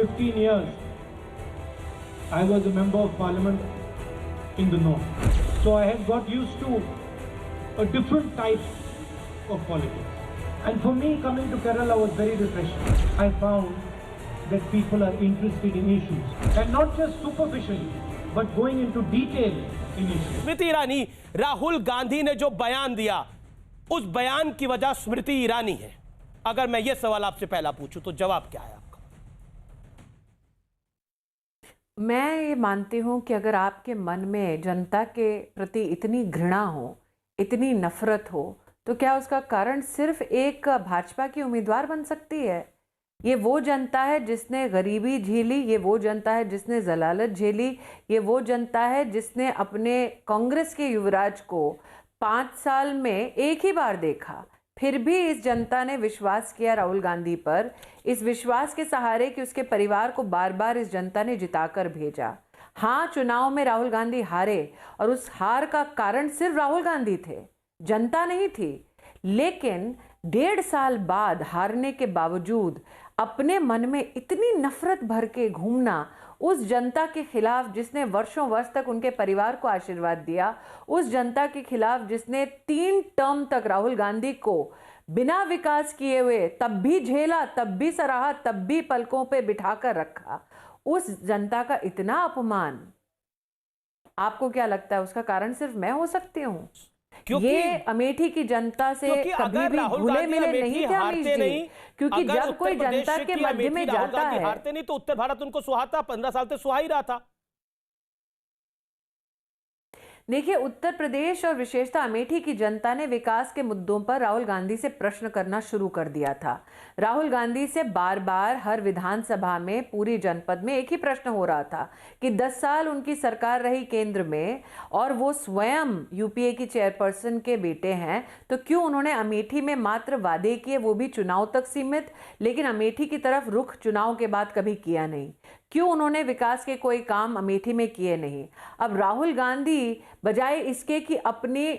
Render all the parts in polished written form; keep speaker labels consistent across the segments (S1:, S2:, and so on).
S1: 15 years, I was a member of parliament in the north. So I had got used to a different type of politics. And for me, coming to Kerala was very refreshing. I found that people are interested in issues, and not just superficially, but going into detail in issues.
S2: Smriti Irani, Rahul Gandhi ने जो बयान दिया, उस बयान की वजह स्मृति ईरानी है। अगर मैं ये सवाल आपसे पहला पूछूं तो जवाब क्या है आपका?
S3: मैं ये मानती हूं कि अगर आपके मन में जनता के प्रति इतनी घृणा हो, इतनी नफरत हो, तो क्या उसका कारण सिर्फ एक भाजपा की उम्मीदवार बन सकती है? ये वो जनता है जिसने गरीबी झेली, ये वो जनता है जिसने जलालत झेली, ये वो जनता है जिसने अपने कांग्रेस के युवराज को 5 साल में एक ही बार देखा। फिर भी इस जनता ने विश्वास किया राहुल गांधी पर, इस विश्वास के सहारे कि उसके परिवार को बार बार इस जनता ने जिताकर भेजा। हाँ, चुनाव में राहुल गांधी हारे और उस हार का कारण सिर्फ राहुल गांधी थे, जनता नहीं थी। लेकिन 1.5 साल बाद हारने के बावजूद अपने मन में इतनी नफरत भर के घूमना उस जनता के खिलाफ जिसने वर्षों वर्ष तक उनके परिवार को आशीर्वाद दिया, उस जनता के खिलाफ जिसने 3 टर्म तक राहुल गांधी को बिना विकास किए हुए तब भी झेला, तब भी सराहा, तब भी पलकों पे बिठाकर रखा, उस जनता का इतना अपमान, आपको क्या लगता है उसका कारण सिर्फ मैं हो सकती हूँ? ये अमेठी की जनता से कभी भी घुले मिले नहीं थे अमीश जी, क्योंकि जब कोई जनता के मध्य में जाता है,
S2: हारते नहीं तो उत्तर भारत उनको सुहाता, 15 साल से सुहा ही रहा था।
S3: देखिए, उत्तर प्रदेश और विशेषतः अमेठी की जनता ने विकास के मुद्दों पर राहुल गांधी से प्रश्न करना शुरू कर दिया था। राहुल गांधी से बार बार हर विधानसभा में पूरी जनपद में एक ही प्रश्न हो रहा था कि 10 साल उनकी सरकार रही केंद्र में और वो स्वयं यूपीए की चेयरपर्सन के बेटे हैं, तो क्यों उन्होंने अमेठी में मात्र वादे किए, वो भी चुनाव तक सीमित, लेकिन अमेठी की तरफ रुख चुनाव के बाद कभी किया नहीं? क्यों उन्होंने विकास के कोई काम अमेठी में किए नहीं? अब राहुल गांधी बजाय इसके कि अपनी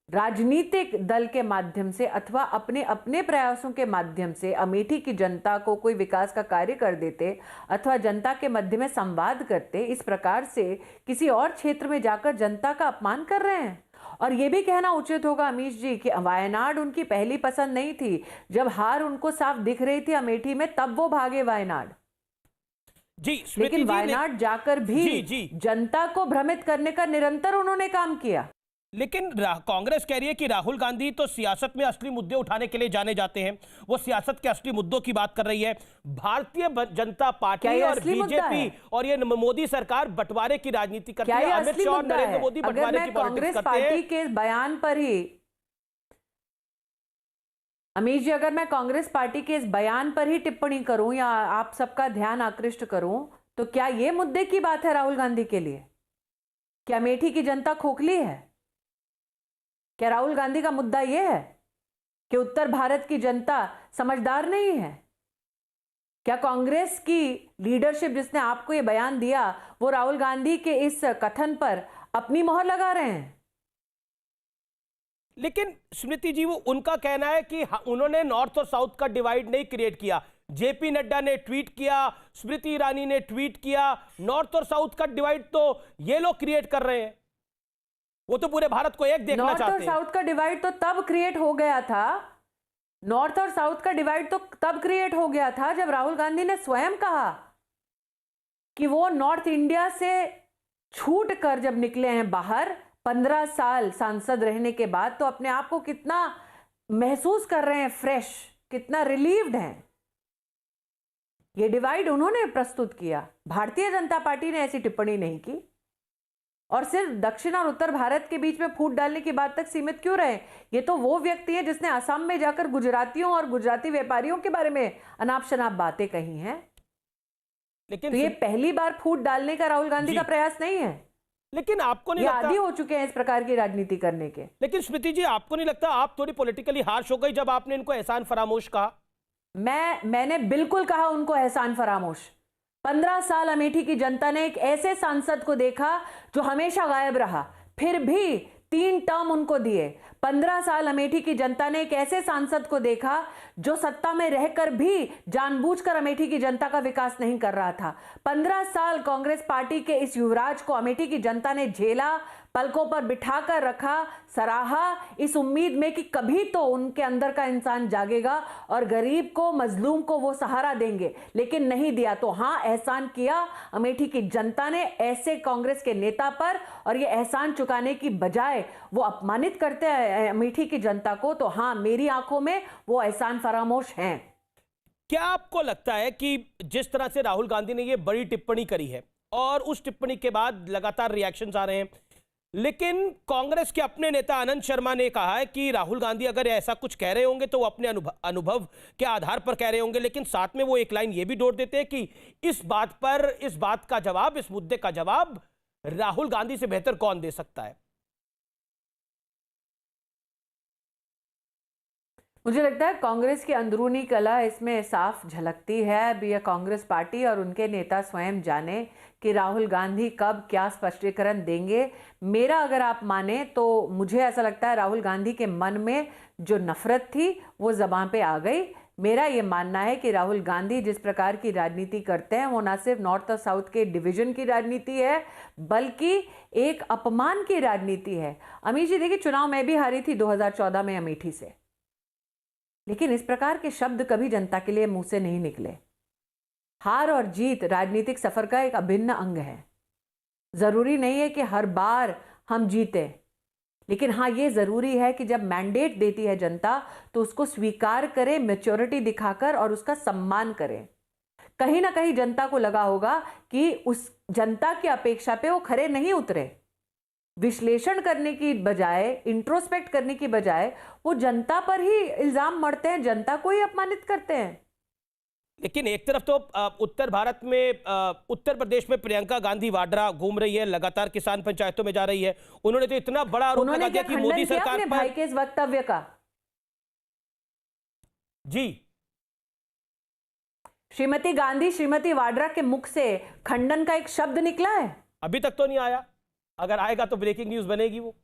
S3: राजनीतिक दल के माध्यम से अथवा अपने अपने प्रयासों के माध्यम से अमेठी की जनता को कोई विकास का कार्य कर देते अथवा जनता के मध्य में संवाद करते, इस प्रकार से किसी और क्षेत्र में जाकर जनता का अपमान कर रहे हैं। और ये भी कहना उचित होगा अमीश जी कि वायनाड उनकी पहली पसंद नहीं थी। जब हार उनको साफ दिख रही थी अमेठी में, तब वो भागे वायनाड
S2: जी।
S3: लेकिन वायनाड जाकर भी जनता को भ्रमित करने का निरंतर उन्होंने काम किया।
S2: लेकिन कांग्रेस कह रही है कि राहुल गांधी तो सियासत में असली मुद्दे उठाने के लिए जाने जाते हैं, वो सियासत के असली मुद्दों की बात कर रही है। भारतीय जनता पार्टी और बीजेपी और ये मोदी सरकार बंटवारे की राजनीति करती है। अमित शाह और नरेंद्र मोदी बंटवारे की पॉलिटिक्स करते हैं।
S3: पार्टी के बयान पर ही अमीश जी, अगर मैं कांग्रेस पार्टी के इस बयान पर ही टिप्पणी करूं या आप सबका ध्यान आकृष्ट करूं, तो क्या यह मुद्दे की बात है राहुल गांधी के लिए? क्या अमेठी की जनता खोखली है? क्या राहुल गांधी का मुद्दा यह है कि उत्तर भारत की जनता समझदार नहीं है? क्या कांग्रेस की लीडरशिप जिसने आपको यह बयान दिया, वो राहुल गांधी के इस कथन पर अपनी मोहर लगा रहे हैं?
S2: लेकिन स्मृति जी, वो उनका कहना है कि उन्होंने नॉर्थ और साउथ का डिवाइड नहीं क्रिएट किया। जेपी नड्डा ने ट्वीट किया, स्मृति ईरानी ने ट्वीट किया, नॉर्थ और साउथ का डिवाइड तो ये लोग क्रिएट कर रहे हैं। वो तो पूरे भारत को एक देखना चाहते हैं।
S3: नॉर्थ और साउथ का डिवाइड तो तब क्रिएट हो गया था, नॉर्थ और साउथ का डिवाइड तो तब क्रिएट हो गया था जब राहुल गांधी ने स्वयं कहा कि वो नॉर्थ इंडिया से छूट कर जब निकले हैं बाहर 15 साल सांसद रहने के बाद, तो अपने आप को कितना महसूस कर रहे हैं, फ्रेश, कितना रिलीव्ड हैं। ये डिवाइड उन्होंने प्रस्तुत किया। भारतीय जनता पार्टी ने ऐसी टिप्पणी नहीं की। और सिर्फ दक्षिण और उत्तर भारत के बीच में फूट डालने की बात तक सीमित क्यों रहे? ये तो वो व्यक्ति है जिसने असम में जाकर गुजरातियों और गुजराती व्यापारियों के बारे में अनाप शनाप बातें कही हैं। लेकिन तो ये पहली बार फूट डालने का राहुल गांधी का प्रयास नहीं है।
S2: लेकिन आपको नहीं लगता,
S3: आदी हो चुके हैं इस प्रकार की राजनीति करने के।
S2: लेकिन स्मृति जी, आपको नहीं लगता आप थोड़ी पॉलिटिकली हार्श हो गई जब आपने इनको एहसान फरामोश कहा?
S3: मैंने बिल्कुल कहा उनको एहसान फरामोश। 15 साल अमेठी की जनता ने एक ऐसे सांसद को देखा जो हमेशा गायब रहा, फिर भी 3 टर्म उनको दिए। 15 साल अमेठी की जनता ने एक ऐसे सांसद को देखा जो सत्ता में रहकर भी जानबूझकर अमेठी की जनता का विकास नहीं कर रहा था। 15 साल कांग्रेस पार्टी के इस युवराज को अमेठी की जनता ने झेला, पलकों पर बिठाकर रखा, सराहा, इस उम्मीद में कि कभी तो उनके अंदर का इंसान जागेगा और गरीब को, मजलूम को वो सहारा देंगे, लेकिन नहीं दिया। तो हाँ, एहसान किया अमेठी की जनता ने ऐसे कांग्रेस के नेता पर, और ये एहसान चुकाने की बजाय वो अपमानित करते हैं अमेठी की जनता को। तो हाँ, मेरी आंखों में वो एहसान फरामोश हैं।
S2: क्या आपको लगता है कि जिस तरह से राहुल गांधी ने ये बड़ी टिप्पणी करी है और उस टिप्पणी के बाद लगातार रिएक्शंस आ रहे हैं, लेकिन कांग्रेस के अपने नेता आनंद शर्मा ने कहा है कि राहुल गांधी अगर ऐसा कुछ कह रहे होंगे तो वो अपने अनुभव के आधार पर कह रहे होंगे, लेकिन साथ में वो एक लाइन ये भी जोड़ देते हैं कि इस बात का जवाब, इस मुद्दे का जवाब राहुल गांधी से बेहतर कौन दे सकता है।
S3: मुझे लगता है कांग्रेस की अंदरूनी कला इसमें साफ झलकती है। अभी यह कांग्रेस पार्टी और उनके नेता स्वयं जाने कि राहुल गांधी कब क्या स्पष्टीकरण देंगे। मेरा अगर आप माने तो मुझे ऐसा लगता है राहुल गांधी के मन में जो नफरत थी वो ज़बान पे आ गई। मेरा ये मानना है कि राहुल गांधी जिस प्रकार की राजनीति करते हैं वो ना सिर्फ नॉर्थ और साउथ के डिवीजन की राजनीति है, बल्कि एक अपमान की राजनीति है। अमीश जी देखिए, चुनाव मैं भी हारी थी 2014 में अमेठी से, लेकिन इस प्रकार के शब्द कभी जनता के लिए मुंह से नहीं निकले। हार और जीत राजनीतिक सफर का एक अभिन्न अंग है। जरूरी नहीं है कि हर बार हम जीते, लेकिन हाँ, ये जरूरी है कि जब मैंडेट देती है जनता तो उसको स्वीकार करें, मैच्योरिटी दिखाकर, और उसका सम्मान करें। कहीं ना कहीं जनता को लगा होगा कि उस जनता की अपेक्षा पे वो खरे नहीं उतरे। विश्लेषण करने की बजाय, इंट्रोस्पेक्ट करने की बजाय वो जनता पर ही इल्जाम मढ़ते हैं, जनता को ही अपमानित करते हैं।
S2: लेकिन एक तरफ तो उत्तर भारत में, उत्तर प्रदेश में प्रियंका गांधी वाड्रा घूम रही है, लगातार किसान पंचायतों में जा रही है। उन्होंने तो इतना बड़ा आरोप लगा दिया कि मोदी सरकार पर,
S3: भाई के इस वक्तव्य का
S2: जी,
S3: श्रीमती गांधी, श्रीमती वाड्रा के मुख से खंडन का एक शब्द निकला है?
S2: अभी तक तो नहीं आया। अगर आएगा तो ब्रेकिंग न्यूज बनेगी वो।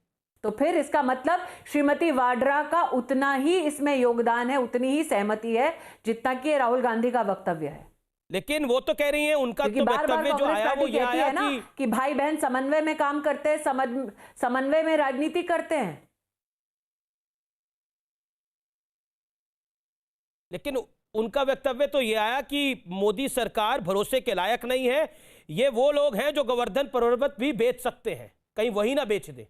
S3: तो फिर इसका मतलब श्रीमती वाड्रा का उतना ही इसमें योगदान है, उतनी ही सहमति है जितना कि राहुल गांधी का वक्तव्य है।
S2: लेकिन वो तो कह रही हैं, उनका तो वक्तव्य जो आया वो ये आया
S3: कि भाई बहन समन्वय में काम करते हैं, समन्वय में राजनीति करते हैं।
S2: लेकिन उनका वक्तव्य तो ये आया कि मोदी सरकार भरोसे के लायक नहीं है। ये वो लोग हैं जो गोवर्धन पर्वत भी बेच सकते हैं, कहीं वही ना बेच दे।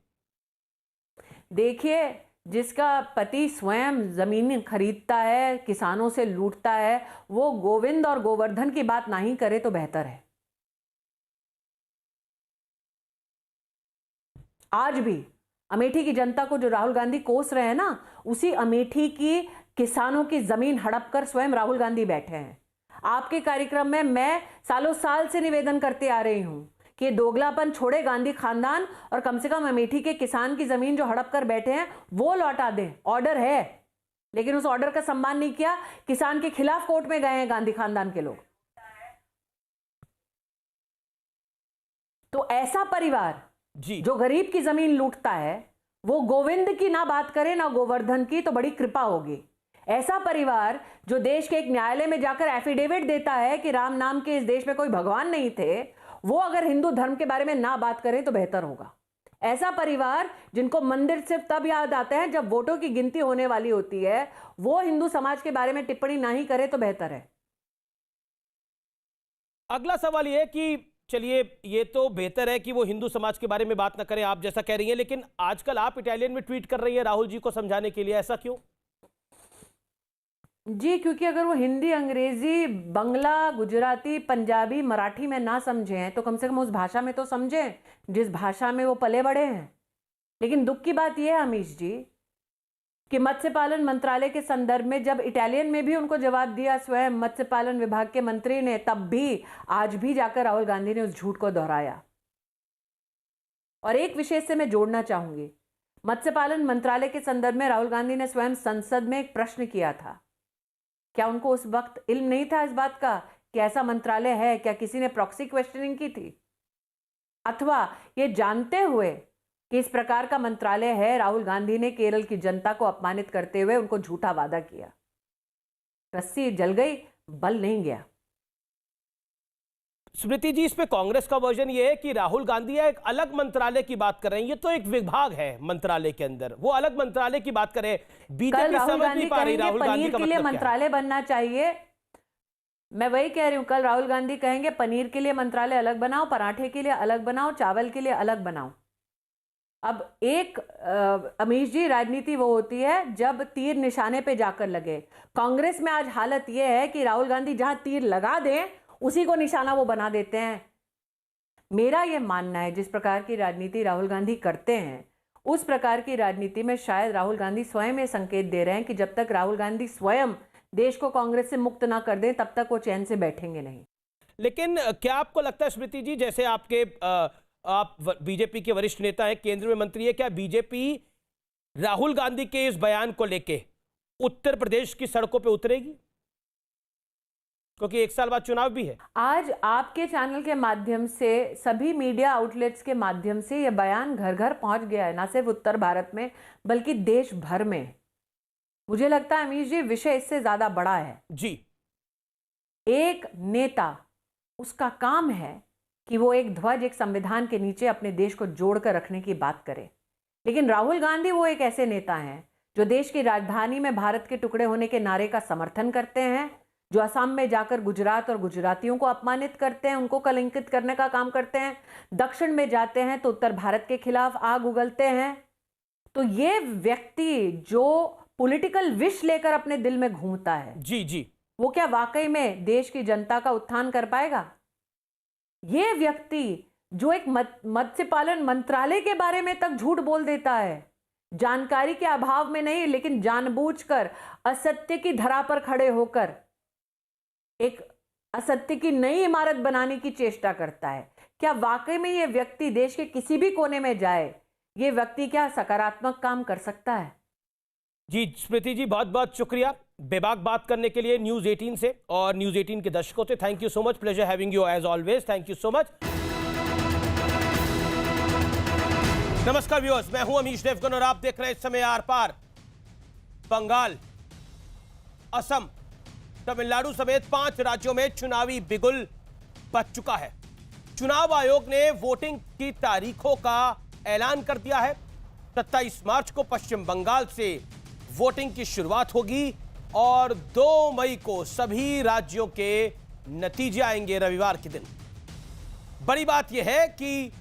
S3: देखिए, जिसका पति स्वयं जमीन खरीदता है, किसानों से लूटता है, वो गोविंद और गोवर्धन की बात नहीं करे तो बेहतर है। आज भी अमेठी की जनता को जो राहुल गांधी कोस रहे हैं ना, उसी अमेठी की किसानों की जमीन हड़प कर स्वयं राहुल गांधी बैठे हैं। आपके कार्यक्रम में मैं सालों साल से निवेदन करते आ रही हूं कि दोगलापन छोड़े गांधी खानदान, और कम से कम अमेठी के किसान की जमीन जो हड़प कर बैठे हैं वो लौटा दें। ऑर्डर है, लेकिन उस ऑर्डर का सम्मान नहीं किया। किसान के खिलाफ कोर्ट में गए हैं गांधी खानदान के लोग। तो ऐसा परिवार
S2: जी,
S3: जो गरीब की जमीन लूटता है, वो गोविंद की ना बात करे ना गोवर्धन की, तो बड़ी कृपा होगी। ऐसा परिवार जो देश के एक न्यायालय में जाकर एफिडेविट देता है कि राम नाम के इस देश में कोई भगवान नहीं थे, वो अगर हिंदू धर्म के बारे में ना बात करें तो बेहतर होगा। ऐसा परिवार जिनको मंदिर सिर्फ तब याद आते हैं जब वोटों की गिनती होने वाली होती है, वो हिंदू समाज के बारे में टिप्पणी ना ही करे तो बेहतर है।
S2: अगला सवाल ये है कि चलिए, ये तो बेहतर है कि वो हिंदू समाज के बारे में बात ना करें, आप जैसा कह रही हैं, लेकिन आजकल आप इटालियन में ट्वीट कर रही हैं राहुल जी को समझाने के लिए, ऐसा क्यों?
S3: जी, क्योंकि अगर वो हिंदी, अंग्रेजी, बंगला, गुजराती, पंजाबी, मराठी में ना समझें तो कम से कम उस भाषा में तो समझें जिस भाषा में वो पले बड़े हैं। लेकिन दुख की बात यह है अमीश जी कि मत्स्य पालन मंत्रालय के संदर्भ में जब इटालियन में भी उनको जवाब दिया स्वयं मत्स्य पालन विभाग के मंत्री ने, तब भी आज भी जाकर राहुल गांधी ने उस झूठ को दोहराया। और एक विषय से मैं जोड़ना चाहूंगी, मत्स्य पालन मंत्रालय के संदर्भ में राहुल गांधी ने स्वयं संसद में एक प्रश्न किया था। क्या उनको उस वक्त इल्म नहीं था इस बात का कि ऐसा मंत्रालय है? क्या किसी ने प्रॉक्सी क्वेश्चनिंग की थी? अथवा ये जानते हुए किस प्रकार का मंत्रालय है। राहुल गांधी ने केरल की जनता को अपमानित करते हुए उनको झूठा वादा किया। रस्सी जल गई, बल नहीं गया।
S2: स्मृति जी, इस पे कांग्रेस का वर्जन ये है कि राहुल गांधी एक अलग मंत्रालय की बात कर रहे हैं। ये तो एक विभाग है मंत्रालय के अंदर, वो अलग मंत्रालय की बात कर रहे हैं। बीजेपी समझ नहीं पा रही राहुल गांधी का
S3: पनीर के लिए
S2: मतलब
S3: मंत्रालय बनना चाहिए। मैं वही कह रही हूं, कल राहुल गांधी कहेंगे पनीर के लिए मंत्रालय अलग बनाओ, पराठे के लिए अलग बनाओ, चावल के लिए अलग बनाओ। अब एक अमीश जी, राजनीति वो होती है जब तीर निशाने पे जाकर लगे। कांग्रेस में आज हालत ये है कि राहुल गांधी जहां तीर लगा दें उसी को निशाना वो बना देते हैं। मेरा ये मानना है जिस प्रकार की राजनीति राहुल गांधी करते हैं, उस प्रकार की राजनीति में शायद राहुल गांधी स्वयं ये संकेत दे रहे हैं कि जब तक राहुल गांधी स्वयं देश को कांग्रेस से मुक्त ना कर दें तब तक वो चैन से बैठेंगे नहीं।
S2: लेकिन क्या आपको लगता है स्मृति जी, जैसे आप बीजेपी के वरिष्ठ नेता हैं, केंद्र में मंत्री है, क्या बीजेपी राहुल गांधी के इस बयान को लेके उत्तर प्रदेश की सड़कों पे उतरेगी? क्योंकि 1 साल बाद चुनाव भी है।
S3: आज आपके चैनल के माध्यम से, सभी मीडिया आउटलेट्स के माध्यम से यह बयान घर घर पहुंच गया है, ना सिर्फ उत्तर भारत में बल्कि देश भर में। मुझे लगता है अमीश जी, विषय इससे ज्यादा बड़ा है
S2: जी।
S3: एक नेता, उसका काम है कि वो एक ध्वज, एक संविधान के नीचे अपने देश को जोड़कर रखने की बात करे। लेकिन राहुल गांधी वो एक ऐसे नेता हैं जो देश की राजधानी में भारत के टुकड़े होने के नारे का समर्थन करते हैं, जो असम में जाकर गुजरात और गुजरातियों को अपमानित करते हैं, उनको कलंकित करने का काम करते हैं, दक्षिण में जाते हैं तो उत्तर भारत के खिलाफ आग उगलते हैं। तो ये व्यक्ति जो पॉलिटिकल विष लेकर अपने दिल में घूमता है,
S2: जी जी,
S3: वो क्या वाकई में देश की जनता का उत्थान कर पाएगा? ये व्यक्ति जो एक मत्स्य पालन मंत्रालय के बारे में तक झूठ बोल देता है, जानकारी के अभाव में नहीं लेकिन जानबूझकर असत्य की धरा पर खड़े होकर एक असत्य की नई इमारत बनाने की चेष्टा करता है, क्या वाकई में ये व्यक्ति देश के किसी भी कोने में जाए, ये व्यक्ति क्या सकारात्मक काम कर सकता है?
S2: जी स्मृति जी, बहुत बहुत शुक्रिया बेबाक बात करने के लिए न्यूज 18 से और न्यूज 18 के दर्शकों से। Thank you so much, pleasure having you as always, thank you so much. नमस्कार व्यूअर्स, मैं हूं अमीश देवगन और आप देख रहे हैं इस समय आर पार। बंगाल, असम, तमिलनाडु समेत 5 राज्यों में चुनावी बिगुल बज चुका है। चुनाव आयोग ने वोटिंग की तारीखों का ऐलान कर दिया है। 27 मार्च को पश्चिम बंगाल से वोटिंग की शुरुआत होगी और 2 मई को सभी राज्यों के नतीजे आएंगे रविवार के दिन। बड़ी बात यह है कि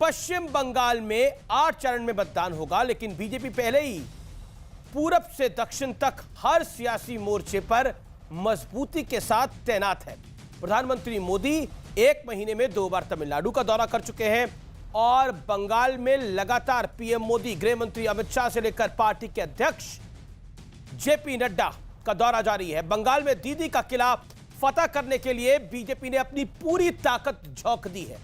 S2: पश्चिम बंगाल में 8 चरण में मतदान होगा, लेकिन बीजेपी पहले ही पूरब से दक्षिण तक हर सियासी मोर्चे पर मजबूती के साथ तैनात है। प्रधानमंत्री मोदी 1 महीने में 2 बार तमिलनाडु का दौरा कर चुके हैं और बंगाल में लगातार पीएम मोदी, गृह मंत्री अमित शाह से लेकर पार्टी के अध्यक्ष जेपी नड्डा का दौरा जारी है। बंगाल में दीदी का किला फतह करने के लिए बीजेपी ने अपनी पूरी ताकत झोंक दी है।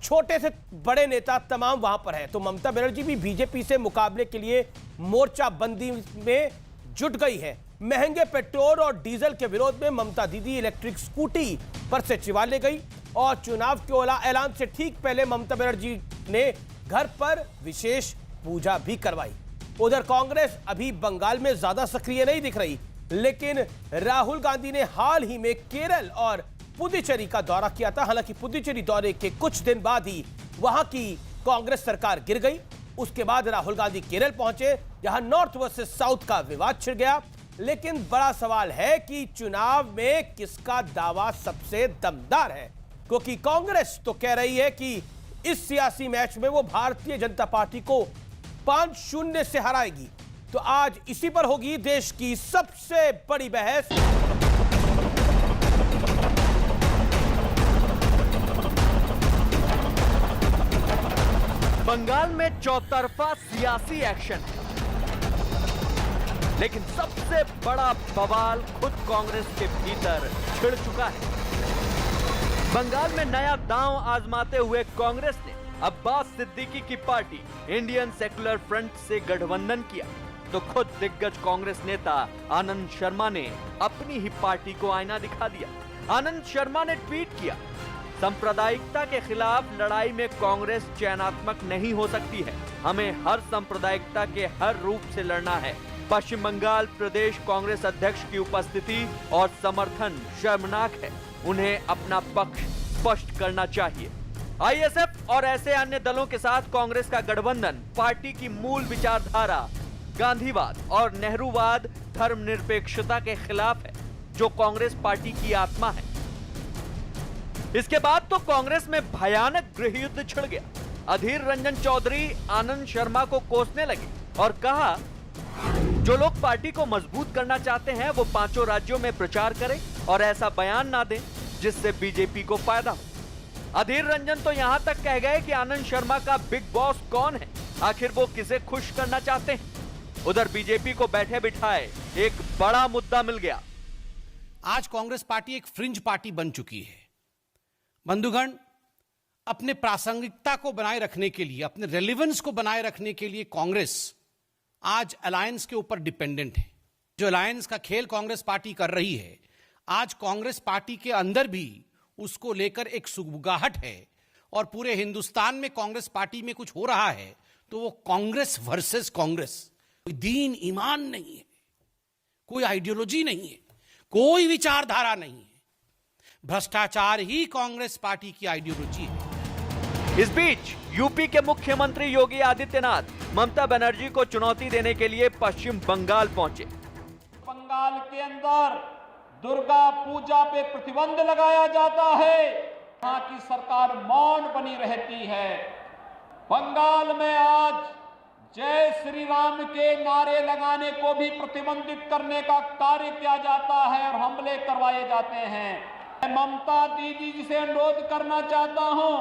S2: छोटे से बड़े नेता तमाम वहां पर है। तो ममता बनर्जी भी बीजेपी से मुकाबले के लिए मोर्चाबंदी में जुट गई है। महंगे पेट्रोल और डीजल के विरोध में ममता दीदी इलेक्ट्रिक स्कूटी पर से चिवाले गई और चुनाव के ऐलान से ठीक पहले ममता बनर्जी ने घर पर विशेष पूजा भी करवाई। उधर कांग्रेस अभी बंगाल में ज्यादा सक्रिय नहीं दिख रही, लेकिन राहुल गांधी ने हाल ही में केरल और पुदुचेरी का दौरा किया था। हालांकि पुदुचेरी दौरे के कुछ दिन बाद ही वहां की कांग्रेस सरकार गिर गई। उसके बाद राहुल गांधी केरल पहुंचे, जहां नॉर्थ वर्सेस साउथ का विवाद छिड़ गया। लेकिन बड़ा सवाल है कि चुनाव में किसका दावा सबसे दमदार है, क्योंकि कांग्रेस तो कह रही है कि इस सियासी मैच में वो भारतीय जनता पार्टी को 5-0 से हराएगी। तो आज इसी पर होगी देश की सबसे बड़ी बहस।
S4: बंगाल में चौतरफा सियासी एक्शन, लेकिन सबसे बड़ा बवाल खुद कांग्रेस के भीतर छिड़ चुका है। बंगाल में नया दांव आजमाते हुए कांग्रेस ने अब्बास सिद्दीकी की पार्टी इंडियन सेक्युलर फ्रंट से गठबंधन किया, तो खुद दिग्गज कांग्रेस नेता आनंद शर्मा ने अपनी ही पार्टी को आईना दिखा दिया। आनंद शर्मा ने ट्वीट किया, सांप्रदायिकता के खिलाफ लड़ाई में कांग्रेस चयनात्मक नहीं हो सकती है। हमें हर सांप्रदायिकता के हर रूप से लड़ना है। पश्चिम बंगाल प्रदेश कांग्रेस अध्यक्ष की उपस्थिति और समर्थन शर्मनाक है। उन्हें अपना पक्ष स्पष्ट करना चाहिए। आईएसएफ और ऐसे अन्य दलों के साथ कांग्रेस का गठबंधन पार्टी की मूल विचारधारा गांधीवाद और नेहरूवाद धर्मनिरपेक्षता के खिलाफ है, जो कांग्रेस पार्टी की आत्मा है। इसके बाद तो कांग्रेस में भयानक गृहयुद्ध छिड़ गया। अधीर रंजन चौधरी आनंद शर्मा को कोसने लगे और कहा, जो लोग पार्टी को मजबूत करना चाहते हैं वो पांचों राज्यों में प्रचार करें और ऐसा बयान ना दें जिससे बीजेपी को फायदा हो। अधीर रंजन तो यहां तक कह गए कि आनंद शर्मा का बिग बॉस कौन है, आखिर वो किसे खुश करना चाहते हैं। उधर बीजेपी को बैठे बिठाए एक बड़ा मुद्दा मिल गया।
S5: आज कांग्रेस पार्टी एक फ्रिंज पार्टी बन चुकी है। बंधुगण, अपने प्रासंगिकता को बनाए रखने के लिए, अपने रेलेवेंस को बनाए रखने के लिए कांग्रेस आज अलायंस के ऊपर डिपेंडेंट है। जो अलायंस का खेल कांग्रेस पार्टी कर रही है, आज कांग्रेस पार्टी के अंदर भी उसको लेकर एक सुगबुगाहट है और पूरे हिंदुस्तान में कांग्रेस पार्टी में कुछ हो रहा है तो वो कांग्रेस वर्सेस कांग्रेस। कोई दीन ईमान नहीं है, कोई आइडियोलॉजी नहीं है, कोई विचारधारा नहीं है। भ्रष्टाचार ही कांग्रेस पार्टी की आइडियोलॉजी है।
S4: इस बीच यूपी के मुख्यमंत्री योगी आदित्यनाथ ममता बनर्जी को चुनौती देने के लिए पश्चिम बंगाल पहुंचे।
S6: बंगाल के अंदर दुर्गा पूजा पे प्रतिबंध लगाया जाता है, यहाँ की सरकार मौन बनी रहती है। बंगाल में आज जय श्री राम के नारे लगाने को भी प्रतिबंधित करने का कार्य किया जाता है और हमले करवाए जाते हैं। मैं ममता दीदी जी से अनुरोध करना चाहता हूं,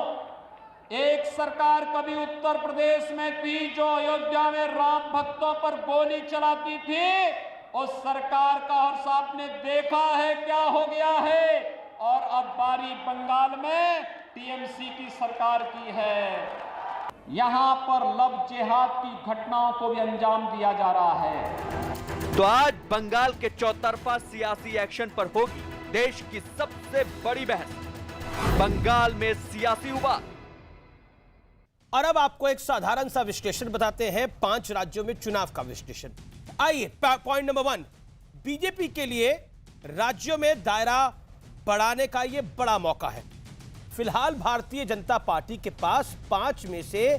S6: एक सरकार कभी उत्तर प्रदेश में थी जो अयोध्या में राम भक्तों पर गोली चलाती थी। उस सरकार का हर्ष आपने देखा है क्या हो गया है, और अब बारी बंगाल में टीएमसी की सरकार की है। यहां पर लव जिहाद की घटनाओं को भी अंजाम दिया जा रहा है।
S4: तो आज बंगाल के चौतरफा सियासी एक्शन पर होगी देश की सबसे बड़ी बहस, बंगाल में सियासी उबाल।
S2: और अब आपको एक साधारण सा विश्लेषण बताते हैं 5 राज्यों में चुनाव का विश्लेषण। आइए, पॉइंट नंबर 1, बीजेपी के लिए राज्यों में दायरा बढ़ाने का यह बड़ा मौका है। फिलहाल भारतीय जनता पार्टी के पास 5 में से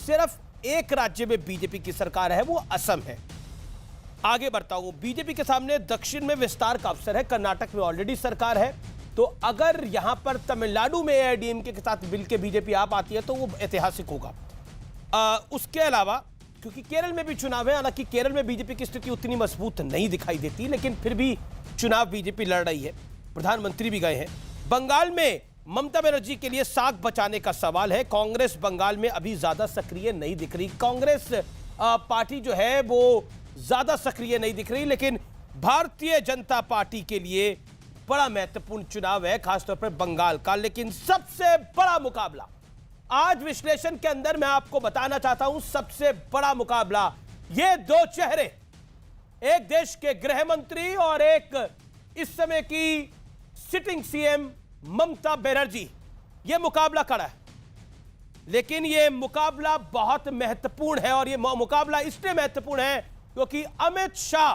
S2: सिर्फ एक राज्य में बीजेपी की सरकार है, वो असम है। आगे बढ़ता हूं, बीजेपी के सामने दक्षिण में विस्तार का अवसर है। कर्नाटक में ऑलरेडी सरकार है, तो अगर यहां पर तमिलनाडु में एआईएडीएमके के साथ मिल के बीजेपी आ पाती है तो वो ऐतिहासिक होगा। उसके अलावा क्योंकि केरल में भी चुनाव है, हालांकि केरल में बीजेपी की स्थिति उतनी मजबूत नहीं दिखाई देती, लेकिन फिर भी चुनाव बीजेपी लड़ रही है, प्रधानमंत्री भी गए हैं। बंगाल में ममता बनर्जी के लिए साख बचाने का सवाल है। कांग्रेस बंगाल में अभी ज्यादा सक्रिय नहीं दिख रही, कांग्रेस पार्टी जो है वो ज्यादा सक्रिय नहीं दिख रही, लेकिन भारतीय जनता पार्टी के लिए बड़ा महत्वपूर्ण चुनाव है, खासतौर पर बंगाल का। लेकिन सबसे बड़ा मुकाबला आज विश्लेषण के अंदर मैं आपको बताना चाहता हूं, सबसे बड़ा मुकाबला ये 2 चेहरे, एक देश के गृह मंत्री और एक इस समय की सिटिंग सीएम ममता बनर्जी, ये मुकाबला खड़ा है। लेकिन ये मुकाबला बहुत महत्वपूर्ण है, और ये मुकाबला इसलिए महत्वपूर्ण है क्योंकि अमित शाह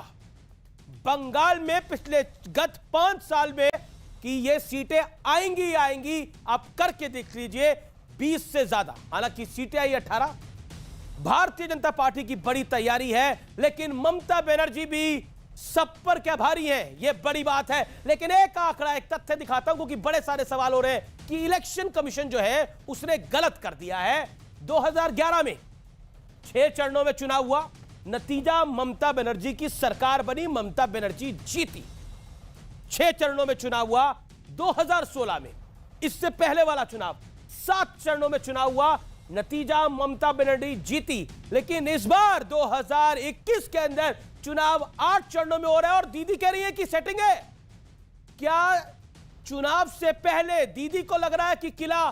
S2: बंगाल में पिछले गत 5 साल में कि ये सीटें आएंगी, आप करके देख लीजिए, 20 से ज्यादा, हालांकि सीटें आई 18। भारतीय जनता पार्टी की बड़ी तैयारी है, लेकिन ममता बनर्जी भी सब पर क्या भारी हैं, ये बड़ी बात है। लेकिन एक आंकड़ा, एक तथ्य दिखाता हूं, क्योंकि बड़े सारे सवाल हो रहे हैं कि इलेक्शन कमीशन जो है उसने गलत कर दिया है। 2011 में 6 चरणों में चुनाव हुआ, नतीजा ममता बनर्जी की सरकार बनी, ममता बनर्जी जीती। 6 चरणों में चुनाव हुआ 2016 में, इससे पहले वाला चुनाव 7 चरणों में चुनाव हुआ, नतीजा ममता बनर्जी जीती। लेकिन इस बार 2021 के अंदर चुनाव 8 चरणों में हो रहा है, और दीदी कह रही है कि सेटिंग है। क्या चुनाव से पहले दीदी को लग रहा है कि किला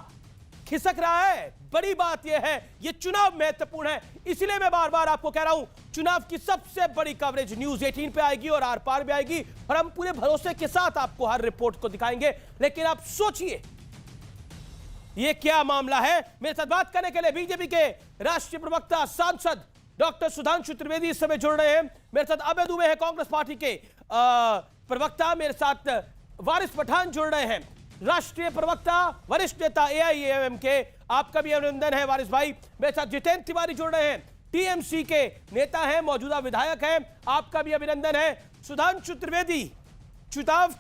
S2: खिसक रहा है? बड़ी बात यह है, यह चुनाव महत्वपूर्ण है, इसलिए मैं बार बार आपको कह रहा हूं, चुनाव की सबसे बड़ी कवरेज न्यूज 18 पे आएगी और आर पार भी आएगी, और हम पूरे भरोसे के साथ आपको हर रिपोर्ट को दिखाएंगे। लेकिन आप सोचिए, ये क्या मामला है? मेरे साथ बात करने के लिए बीजेपी के राष्ट्रीय प्रवक्ता सांसद डॉक्टर सुधांशु त्रिवेदी इस समय जुड़ रहे हैं। मेरे साथ अभय दुबे है, कांग्रेस पार्टी के प्रवक्ता। मेरे साथ वारिस पठान जुड़ रहे हैं, राष्ट्रीय प्रवक्ता, वरिष्ठ नेता एआईएमएम के। आपका भी अभिनंदन है वारिस भाई। मेरे साथ जितेंद्र तिवारी जुड़ रहे हैं, टीएमसी के नेता हैं, मौजूदा विधायक हैं। आपका भी अभिनंदन है। सुधांशु त्रिवेदी, चुनाव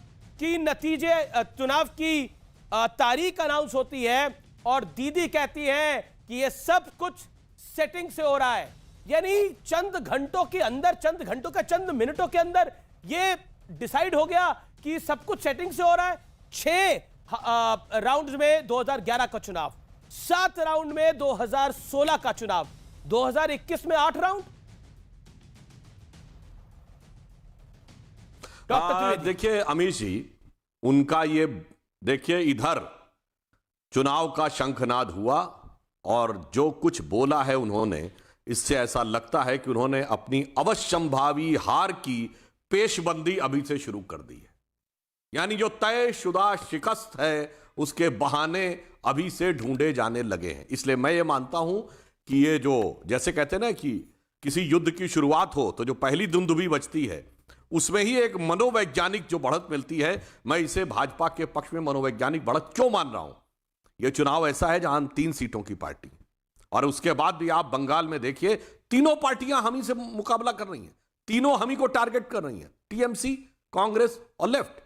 S2: की तारीख अनाउंस होती है और दीदी कहती है कि ये सब कुछ सेटिंग से हो रहा है, यानी चंद घंटों के अंदर, चंद मिनटों के अंदर ये डिसाइड हो गया कि सब कुछ सेटिंग से हो रहा है। 6 राउंड में 2011 का चुनाव, 7 राउंड में 2016 का चुनाव, 2021 में 8 राउंड।
S7: देखिए अमीश जी, उनका ये देखिए, इधर चुनाव का शंखनाद हुआ और जो कुछ बोला है उन्होंने, इससे ऐसा लगता है कि उन्होंने अपनी अवश्यंभावी हार की पेशबंदी अभी से शुरू कर दी है। यानी जो तयशुदा शिकस्त है उसके बहाने अभी से ढूंढे जाने लगे हैं। इसलिए मैं ये मानता हूं कि ये जो, जैसे कहते हैं ना कि किसी युद्ध की शुरुआत हो तो जो पहली दुंदुभी बजती है उसमें ही एक मनोवैज्ञानिक जो बढ़त मिलती है, मैं इसे भाजपा के पक्ष में मनोवैज्ञानिक बढ़त क्यों मान रहा हूं। यह चुनाव ऐसा है जहां 3 सीटों की पार्टी, और उसके बाद भी आप बंगाल में देखिए, तीनों पार्टियां हम ही से मुकाबला कर रही हैं, तीनों हम ही को टारगेट कर रही हैं, टीएमसी, कांग्रेस और लेफ्ट।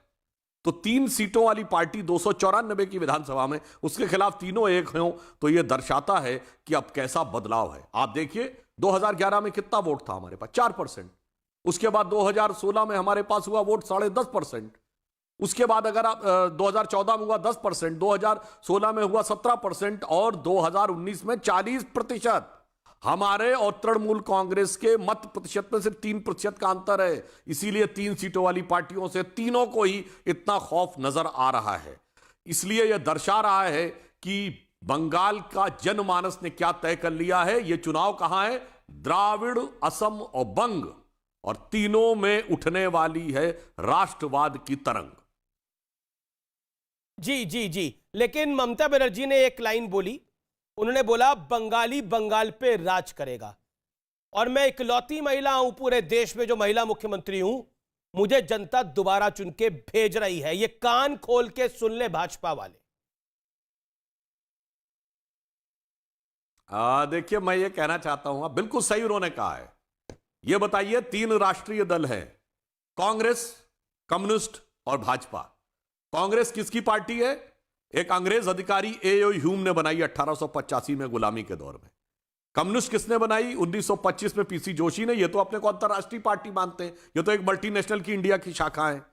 S7: तो 3 सीटों वाली पार्टी 294 की विधानसभा में, उसके खिलाफ तीनों एक हों, तो यह दर्शाता है कि अब कैसा बदलाव है। आप देखिए 2011 में कितना वोट था हमारे पास, 4%। उसके बाद 2016 में हमारे पास हुआ वोट 10.5%। उसके बाद अगर आप 2014 में हुआ 10%, 2016 में हुआ 17% और 2019 में 40%। हमारे और तृणमूल कांग्रेस के मत प्रतिशत में सिर्फ 3% का अंतर है। इसीलिए 3 सीटों वाली पार्टियों से तीनों को ही इतना खौफ नजर आ रहा है। इसलिए यह दर्शा रहा है कि बंगाल का जनमानस ने क्या तय कर लिया है। यह चुनाव कहां है? द्राविड़, असम और बंग, और तीनों में उठने वाली है राष्ट्रवाद की तरंग।
S2: जी। लेकिन ममता बनर्जी ने एक लाइन बोली, उन्होंने बोला बंगाली बंगाल पे राज करेगा, और मैं इकलौती महिला हूं पूरे देश में जो महिला मुख्यमंत्री हूं, मुझे जनता दोबारा चुन के भेज रही है। ये कान खोल के सुन ले भाजपा वाले।
S7: देखिए, मैं ये कहना चाहता हूं, बिल्कुल सही उन्होंने कहा है। ये बताइए, 3 राष्ट्रीय दल हैं, कांग्रेस, कम्युनिस्ट और भाजपा। कांग्रेस किसकी पार्टी है? एक अंग्रेज अधिकारी ए.ओ. ह्यूम ने बनाई 1885 में गुलामी के दौर में। कम्युनिस्ट किसने बनाई? 1925 में पीसी जोशी ने। ये तो अपने को अंतरराष्ट्रीय पार्टी मानते हैं, ये तो एक मल्टीनेशनल की इंडिया की शाखा है।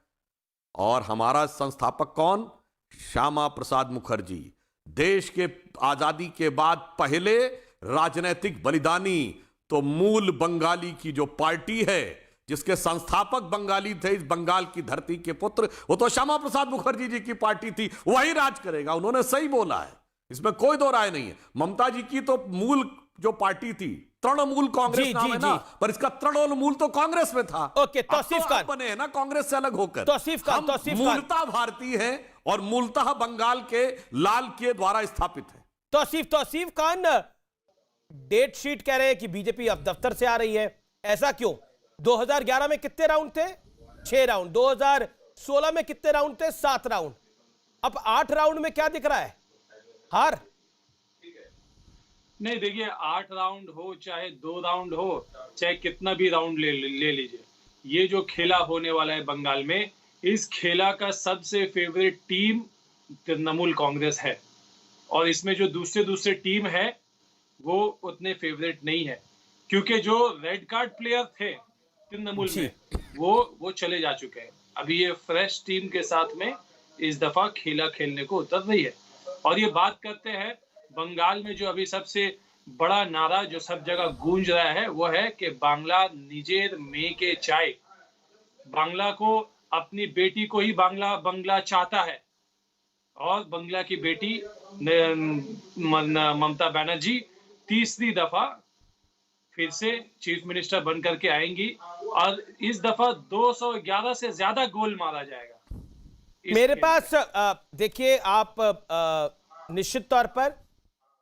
S7: और हमारा संस्थापक कौन? श्यामा प्रसाद मुखर्जी, देश के आजादी के बाद पहले राजनीतिक बलिदानी। तो मूल बंगाली की जो पार्टी है, जिसके संस्थापक बंगाली थे, इस बंगाल की धरती के पुत्र, वो तो श्यामा प्रसाद मुखर्जी जी की पार्टी थी, वही राज करेगा। उन्होंने सही बोला है, इसमें कोई दो राय नहीं है। ममता जी की तो मूल जो पार्टी थी, तृणमूल कांग्रेस नाम है ना, पर इसका तृणमूल तो कांग्रेस में था।
S2: ओके, तौसीफ खान
S7: बने हैं ना कांग्रेस से अलग होकर।
S2: तौसीफ खान
S7: मूलतः भारतीय हैं और मूलतः बंगाल के लाल के द्वारा स्थापित है।
S2: तौसीफ खान, डेट शीट कह रहे हैं कि बीजेपी अब दफ्तर से आ रही है, ऐसा क्यों? 2011 में कितने राउंड थे? 6 राउंड। 2016 में कितने राउंड थे? 7 राउंड। अब 8 राउंड में क्या दिख रहा है? हार?
S8: नहीं, देखिए, 8 राउंड हो चाहे 2 राउंड हो, चाहे कितना भी राउंड ले लीजिए, ये जो खेला होने वाला है बंगाल में, इस खेला का सबसे फेवरेट टीम तृणमूल कांग्रेस है, और इसमें जो दूसरे टीम है वो उतने फेवरेट नहीं है, क्योंकि जो रेड कार्ड प्लेयर थे तृणमूल में वो चले जा चुके हैं। अभी ये फ्रेश टीम के साथ में इस दफा खेला खेलने को उतर रही है। और ये बात करते हैं बंगाल में जो अभी सबसे बड़ा नारा जो सब जगह गूंज रहा है, वो है कि बांग्ला निजेर मेके चाय। बांग्ला को, अपनी बेटी को ही बंगला चाहता है, और बंगला की बेटी ममता बनर्जी तीसरी दफा फिर से चीफ मिनिस्टर बन करके आएंगी, और इस दफा 211 से ज्यादा गोल मारा जाएगा।
S2: मेरे पास देखिए, आप निश्चित तौर पर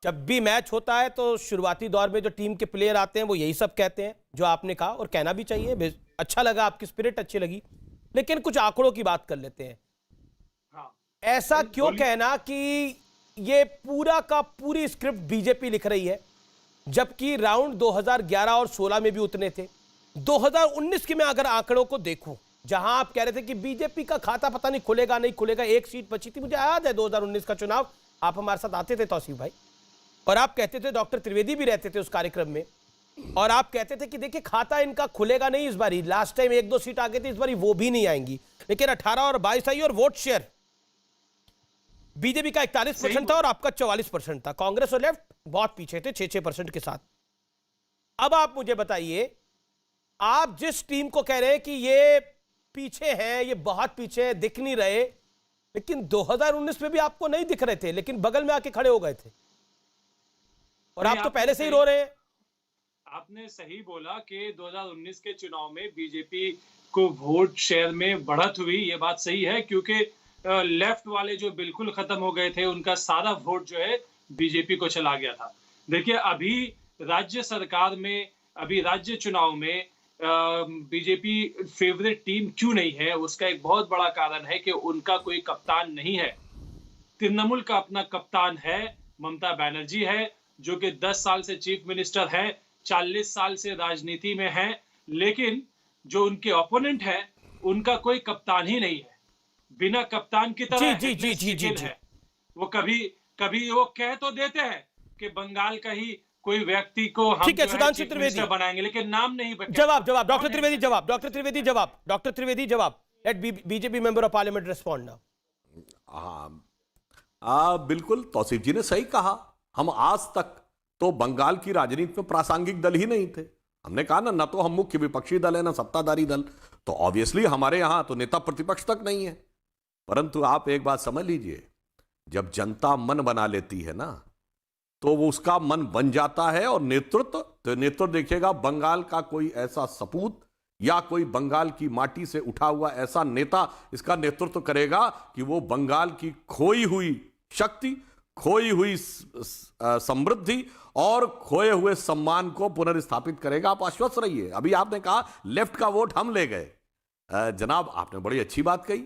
S2: जब भी मैच होता है तो शुरुआती दौर में जो टीम के प्लेयर आते हैं वो यही सब कहते हैं जो आपने कहा, और कहना भी चाहिए। अच्छा लगा, आपकी स्पिरिट अच्छी लगी, लेकिन कुछ आंकड़ों की बात कर लेते हैं।
S8: हाँ,
S2: ऐसा क्यों कहना कि ये पूरा का पूरी स्क्रिप्ट बीजेपी लिख रही है, जबकि राउंड 2011 और 16 में भी उतने थे। 2019 के मैं अगर आंकड़ों को देखूं, जहां आप कह रहे थे कि बीजेपी का खाता पता नहीं खुलेगा नहीं खुलेगा, एक सीट बची थी, मुझे याद है 2019 का चुनाव, आप हमारे साथ आते थे तौसीफ भाई, और आप कहते थे, डॉक्टर त्रिवेदी भी रहते थे उस कार्यक्रम में, और आप कहते थे कि देखिए खाता इनका खुलेगा नहीं इस बारी, लास्ट टाइम 1-2 सीट आ गई थी, इस बारी वो भी नहीं आएंगी, लेकिन 18 और 22 आई, और वोट शेयर बीजेपी का 41% था और आपका 44% था। कांग्रेस और लेफ्ट बहुत पीछे थे 6-6% के साथ। अब आप मुझे बताइए, आप जिस टीम को कह रहे हैं कि ये पीछे हैं, ये बहुत पीछे है, दिख नहीं रहे, लेकिन 2019 में भी आपको नहीं दिख रहे थे, लेकिन बगल में आके खड़े हो गए थे, और आप तो पहले से ही रो रहे हैं।
S8: आपने सही बोला कि 2019 के चुनाव में बीजेपी को वोट शेयर में बढ़त हुई, ये बात सही है, क्योंकि लेफ्ट वाले जो बिल्कुल खत्म हो गए थे, उनका सारा वोट जो है बीजेपी को चला गया था। देखिए, अभी राज्य सरकार में, अभी राज्य चुनाव में बीजेपी फेवरेट टीम क्यों नहीं है, उसका एक बहुत बड़ा कारण है कि उनका कोई कप्तान नहीं है। तृणमूल का अपना कप्तान है, ममता बनर्जी है, जो कि 10 साल से चीफ मिनिस्टर है, 40 साल से राजनीति में है, लेकिन जो उनके ओपोनेंट है उनका कोई कप्तान ही नहीं है। बिना कप्तान की तरह है। वो कभी वो कह तो देते हैं कि बंगाल का ही कोई व्यक्ति को हम
S2: ठीक है, सुधांशु त्रिवेदी
S8: बनाएंगे, लेकिन नाम नहीं।
S2: जवाब डॉक्टर त्रिवेदी जवाब, डॉक्टर त्रिवेदी जवाब। Let BJP member of parliament respond now.
S7: हाँ, बिल्कुल तौसीफ जी ने सही कहा। हम आज तक तो बंगाल की राजनीति में प्रासंगिक दल ही नहीं थे। हमने कहा ना तो हम मुख्य विपक्षी दल है, ना सत्ताधारी दल, तो ऑब्वियसली हमारे यहां तो नेता प्रतिपक्ष तक नहीं है। परंतु आप एक बात समझ लीजिए, जब जनता मन बना लेती है ना, तो वो उसका मन बन जाता है, और नेतृत्व देखिएगा, बंगाल का कोई ऐसा सपूत या कोई बंगाल की माटी से उठा हुआ ऐसा नेता इसका नेतृत्व करेगा कि वो बंगाल की खोई हुई शक्ति, खोई हुई समृद्धि और खोए हुए सम्मान को पुनर्स्थापित करेगा। आप आश्वस्त रहिए। अभी आपने कहा लेफ्ट का वोट हम ले गए, जनाब आपने बड़ी अच्छी बात कही।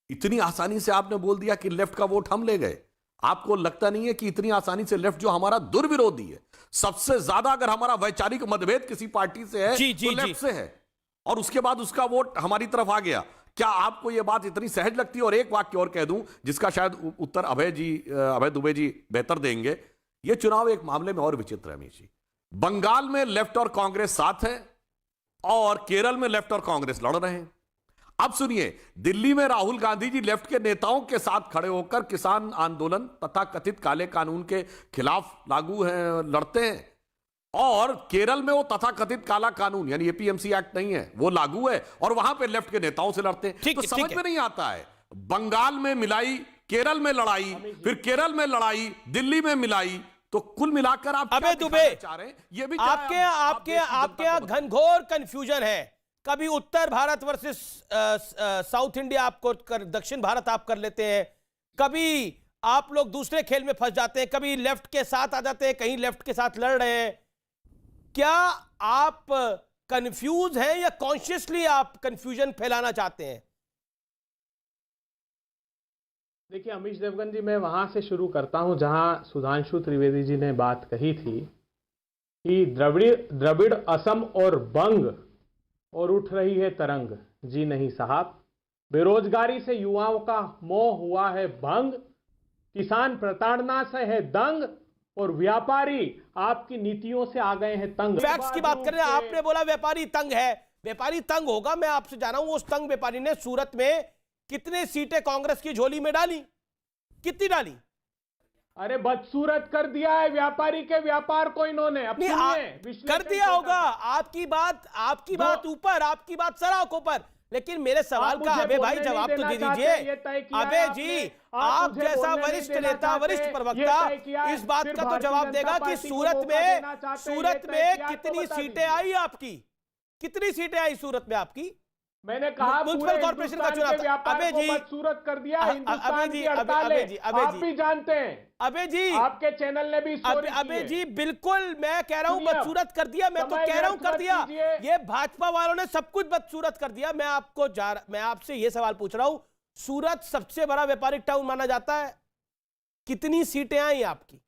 S7: इतनी आसानी से आपने बोल दिया कि लेफ्ट का वोट हम ले गए। आपको लगता नहीं है कि इतनी आसानी से लेफ्ट, जो हमारा दुर्विरोधी है, सबसे ज्यादा अगर हमारा वैचारिक मतभेद किसी पार्टी से है तो लेफ्ट से है, और उसके बाद उसका वोट हमारी तरफ आ गया। क्या आपको यह बात इतनी सहज लगती है? और एक वाक्य और कह दूं, जिसका शायद उत्तर अभय दुबे जी बेहतर देंगे। यह चुनाव एक मामले में और विचित्र है अमीश जी। बंगाल में लेफ्ट और कांग्रेस साथ है, और केरल में लेफ्ट और कांग्रेस लड़ रहे हैं। अब सुनिए, दिल्ली में राहुल गांधी जी लेफ्ट के नेताओं के साथ खड़े होकर किसान आंदोलन तथा कथित काले कानून के खिलाफ लड़ते हैं, और केरल में वो तथाकथित काला कानून यानी एपीएमसी एक्ट नहीं है, वो लागू है, और वहां पे लेफ्ट के नेताओं से लड़ते हैं। तो समझ में नहीं आता है, बंगाल में मिलाई, केरल में लड़ाई, फिर केरल में लड़ाई, दिल्ली में मिलाई, तो कुल मिलाकर आप
S2: अबे दुबे
S7: चाह रहे हैं? ये भी
S2: आपके घनघोर कंफ्यूजन है। कभी उत्तर भारत वर्सेस साउथ इंडिया आपको दक्षिण भारत आप कर लेते हैं, कभी आप लोग दूसरे खेल में फंस जाते हैं, कभी लेफ्ट के साथ आ जाते हैं, कहीं लेफ्ट के साथ लड़ रहे हैं। क्या आप कंफ्यूज हैं या कॉन्शियसली आप कंफ्यूजन फैलाना चाहते हैं?
S9: देखिए अमीश देवगन जी, मैं वहां से शुरू करता हूं जहां सुधांशु त्रिवेदी जी ने बात कही थी कि द्रविड़ असम और बंग और उठ रही है तरंग। जी नहीं साहब, बेरोजगारी से युवाओं का मोह हुआ है भंग, किसान प्रताड़ना से है दंग, और व्यापारी आपकी नीतियों से आ गए हैं तंग।
S2: फैक्ट्स की बात कर रहे हैं, आपने बोला व्यापारी तंग है। व्यापारी तंग होगा, मैं आपसे जाना हूं, उस तंग व्यापारी ने सूरत में कितने सीटें कांग्रेस की झोली में डाली? कितनी डाली?
S9: अरे बदसूरत कर दिया है व्यापारी के व्यापार को इन्होंने।
S2: कर दिया होगा। आपकी बात ऊपर, आपकी बात सराखों पर, लेकिन मेरे सवाल का अबे भाई जवाब तो दे दीजिए। अबे जी, आप जैसा वरिष्ठ नेता, वरिष्ठ प्रवक्ता इस बात का तो जवाब देगा कि सूरत में कितनी सीटें आई आपकी? कितनी सीटें आई सूरत में आपकी?
S9: मैंने कहा
S2: म्युनिसिपल कॉर्पोरेशन का चुनाव था।
S9: व्यापार
S2: अबे
S9: को
S2: जी,
S9: बदसूरत कर दिया। हिंदुस्तान
S2: अबे
S9: की
S2: जी,
S9: हड़ताल
S2: अबे
S9: है।
S2: जी, अबे
S9: आप
S2: जी,
S9: भी जानते हैं,
S2: अबे जी,
S9: आपके चैनल ने भी स्टोरी
S2: अबे जी, बिल्कुल मैं कह रहा हूं
S9: सुनिए,
S2: बदसूरत कर दिया। मैं तो
S9: समय
S2: कह रहा हूं
S9: व्यर्थ
S2: कर
S9: मत
S2: दिया।
S9: कीजिए।
S2: ये भाजपा वालों ने सब कुछ बदसूरत कर दिया। मैं आपसे ये सवाल पूछ रहा हूं, सूरत सबसे बड़ा व्यापारिक टाउन माना जाता है, कितनी सीटें आई आपकी?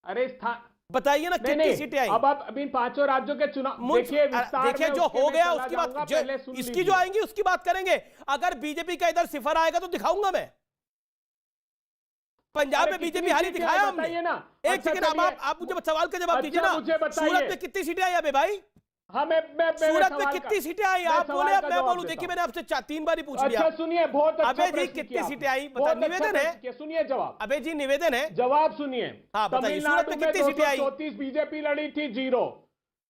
S9: अरे स्थान
S2: बताइए ना, कितनी सीटें आई?
S9: अब आप अभी 5 राज्यों के चुनाव देखिए, विस्तार
S2: देखिए
S9: में
S2: जो
S9: उसके
S2: हो
S9: में
S2: गया
S9: चला
S2: उसकी
S9: जाऊंगा,
S2: बात
S9: पहले सुन
S2: इसकी
S9: लीजिए।
S2: जो आएंगी उसकी बात करेंगे। अगर बीजेपी का इधर सिफर आएगा तो दिखाऊंगा मैं। पंजाब
S9: अरे
S2: में
S9: कितनी
S2: बीजेपी हारी
S9: सीटें
S2: दिखाया
S9: हैं,
S2: हमने।
S9: बताइए ना।
S2: एक
S9: अच्छा,
S2: सेकंड,
S9: चलिए।
S2: आप मुझे सवाल का जवाब दीजिए
S9: अच्छा,
S2: ना।
S9: मुझे बताइए।
S2: सूरत में कितनी सीटें आई अबे भाई?
S9: हाँ,
S2: सूरत में कितनी सीटें आई? आप बोले, अब मैं बोलूं? देखिए मैंने आपसे 3 बार ही पूछ लिया।
S9: अच्छा सुनिए, बहुत अच्छा
S2: अबे जी,
S9: प्रश्न
S2: कितनी
S9: किया
S2: सीटें
S9: आपने।
S2: आई?
S9: बहुत अच्छा
S2: निवेदन है।
S9: प्रश्न किया। सुनिए जवाब।
S2: अबे जी निवेदन है,
S9: जवाब सुनिए।
S2: हाँ, बताइए, सूरत
S9: तमिलनाडु
S2: में
S9: में
S2: कितनी सीटें आई?
S9: 234 बीजेपी लड़ी थी, 0।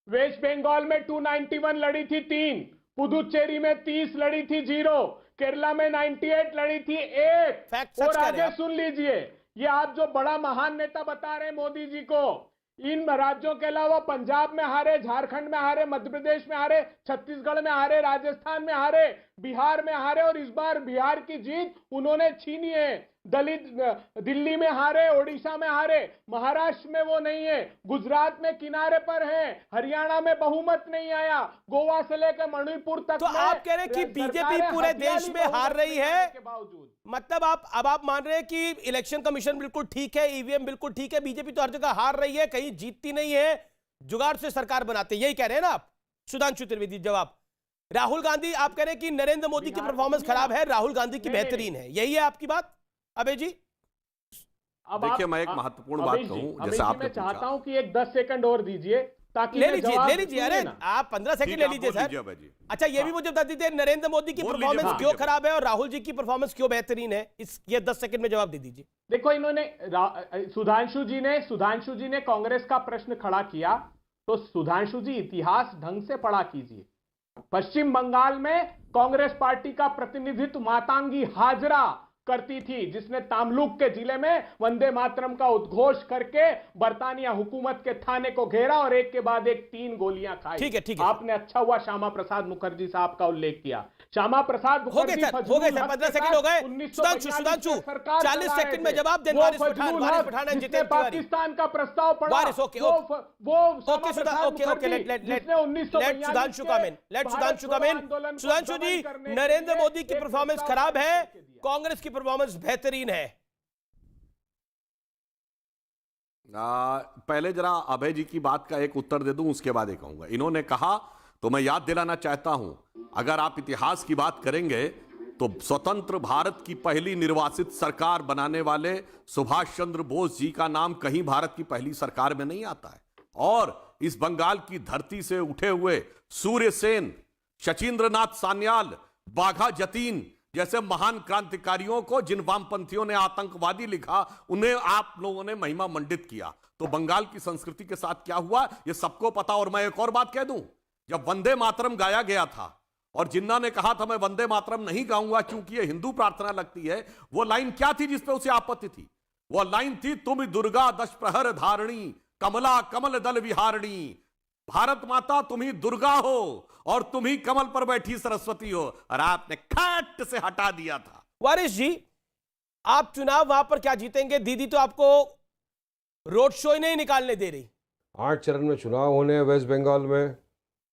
S9: वेस्ट बंगाल में 291 लड़ी थी, 3। पुदुचेरी में 30 लड़ी थी, 0। केरला में 98 लड़ी थी, 1।
S2: फैक्ट सच
S9: और
S2: कह रहे हैं
S9: आगे
S2: आप।
S9: सुन लीजिए, ये आप जो बड़ा महान नेता बता रहे हैं मोदी जी को, इन राज्यों के अलावा पंजाब में हारे, झारखंड में हारे, मध्य प्रदेश में हारे, छत्तीसगढ़ में हारे, राजस्थान में हारे, बिहार में हारे, और इस बार बिहार की जीत उन्होंने छीनी है। दिल्ली में हारे, ओडिशा में हारे, महाराष्ट्र में वो नहीं है, गुजरात में किनारे पर है, हरियाणा में बहुमत नहीं आया, गोवा से लेकर मणिपुर तक
S2: तो आप कह रहे हैं कि बीजेपी पूरे देश में हार रही है,
S9: के बावजूद।
S2: मतलब आप मान रहे हैं कि इलेक्शन कमीशन बिल्कुल ठीक है, ईवीएम बिल्कुल ठीक है, बीजेपी तो हर जगह हार रही है, कहीं जीतती नहीं है, जुगाड़ से सरकार बनाते, यही कह रहे हैं ना आप? सुधांशु त्रिवेदी जवाब। राहुल गांधी, आप कह रहे हैं कि नरेंद्र मोदी की परफॉर्मेंस खराब है, राहुल गांधी की बेहतरीन है, यही है आपकी बात अबे जी?
S9: अब
S7: देखिए, मैं एक महत्वपूर्ण बात कहूं, जैसे आपने
S9: मैं चाहता हूं कि एक 10 सेकंड और दीजिए ताकि
S2: ले
S9: मैं
S2: लीजिए,
S9: जवाब
S2: ले लीजिए, अरे
S9: सुनिए ना।
S2: आप 15 सेकंड ले लीजिए सर। अच्छा, ये भी मुझे बता दीजिए, नरेंद्र मोदी की
S7: बोल लीजिए,
S2: परफॉर्मेंस
S7: बोल
S2: क्यों
S7: लीजिए।
S2: खराब है और राहुल जी की परफॉर्मेंस क्यों बेहतरीन है? ये 10 सेकंड में जवाब दे दीजिए।
S9: देखो, इन्होंने सुधांशु जी ने कांग्रेस का प्रश्न खड़ा किया, तो सुधांशु जी इतिहास ढंग से पढ़ा कीजिए। पश्चिम बंगाल में कांग्रेस पार्टी का प्रतिनिधित्व मातांगी हाजरा करती थी, जिसने तामलुक के जिले में वंदे मातरम का उद्घोष करके बरतानिया हुकूमत के थाने को घेरा और एक के बाद एक 3 गोलियां खाई।
S2: ठीक है, ठीक है।
S9: आपने अच्छा हुआ श्यामा प्रसाद मुखर्जी साहब का उल्लेख किया। श्यामा प्रसाद
S2: हो गए सर, हो गए सर, 15 सेकंड हो गए। सुधांशु 40 सेकंड में जवाब दें। वारिस पठान एंड जितेंद्र तिवारी।
S9: पाकिस्तान का प्रस्ताव पड़ा,
S2: वारिस, ओके,
S9: वो
S2: ओके लेट सुधांशु कम इन। सुधांशु जी, नरेंद्र मोदी की परफॉर्मेंस खराब है, कांग्रेस की परफॉर्मेंस बेहतरीन है।
S7: पहले जरा अभय जी की बात का एक उत्तर दे दूं, उसके बाद एक कहूंगा। इन्होंने कहा, तो मैं याद दिलाना चाहता हूं, अगर आप इतिहास की बात करेंगे तो स्वतंत्र भारत की पहली निर्वासित सरकार बनाने वाले सुभाष चंद्र बोस जी का नाम कहीं भारत की पहली सरकार में नहीं आता है। और इस बंगाल की धरती से उठे हुए सूर्य सेन, शचींद्रनाथ सान्याल, बाघा जतीन जैसे महान क्रांतिकारियों को, जिन वामपंथियों ने आतंकवादी लिखा, उन्हें आप लोगों ने महिमा मंडित किया। तो बंगाल की संस्कृति के साथ क्या हुआ ये सबको पता। और मैं एक और बात कह दूं, जब वंदे मातरम गाया गया था और जिन्ना ने कहा था मैं वंदे मातरम नहीं गाऊंगा क्योंकि ये हिंदू प्रार्थना लगती है, वो लाइन क्या थी जिसपे उसे आपत्ति थी? वो लाइन थी, तुम दुर्गा 10 प्रहर धारणी, कमला कमल दल विहारणी। भारत माता तुम ही दुर्गा हो और तुम ही कमल पर बैठी सरस्वती हो, और आपने खट से हटा दिया था।
S2: वारिस जी, आप चुनाव वहां पर क्या जीतेंगे? दीदी तो आपको रोड शो ही नहीं निकालने दे रही।
S10: 8 चरण में चुनाव होने हैं, वेस्ट बंगाल में,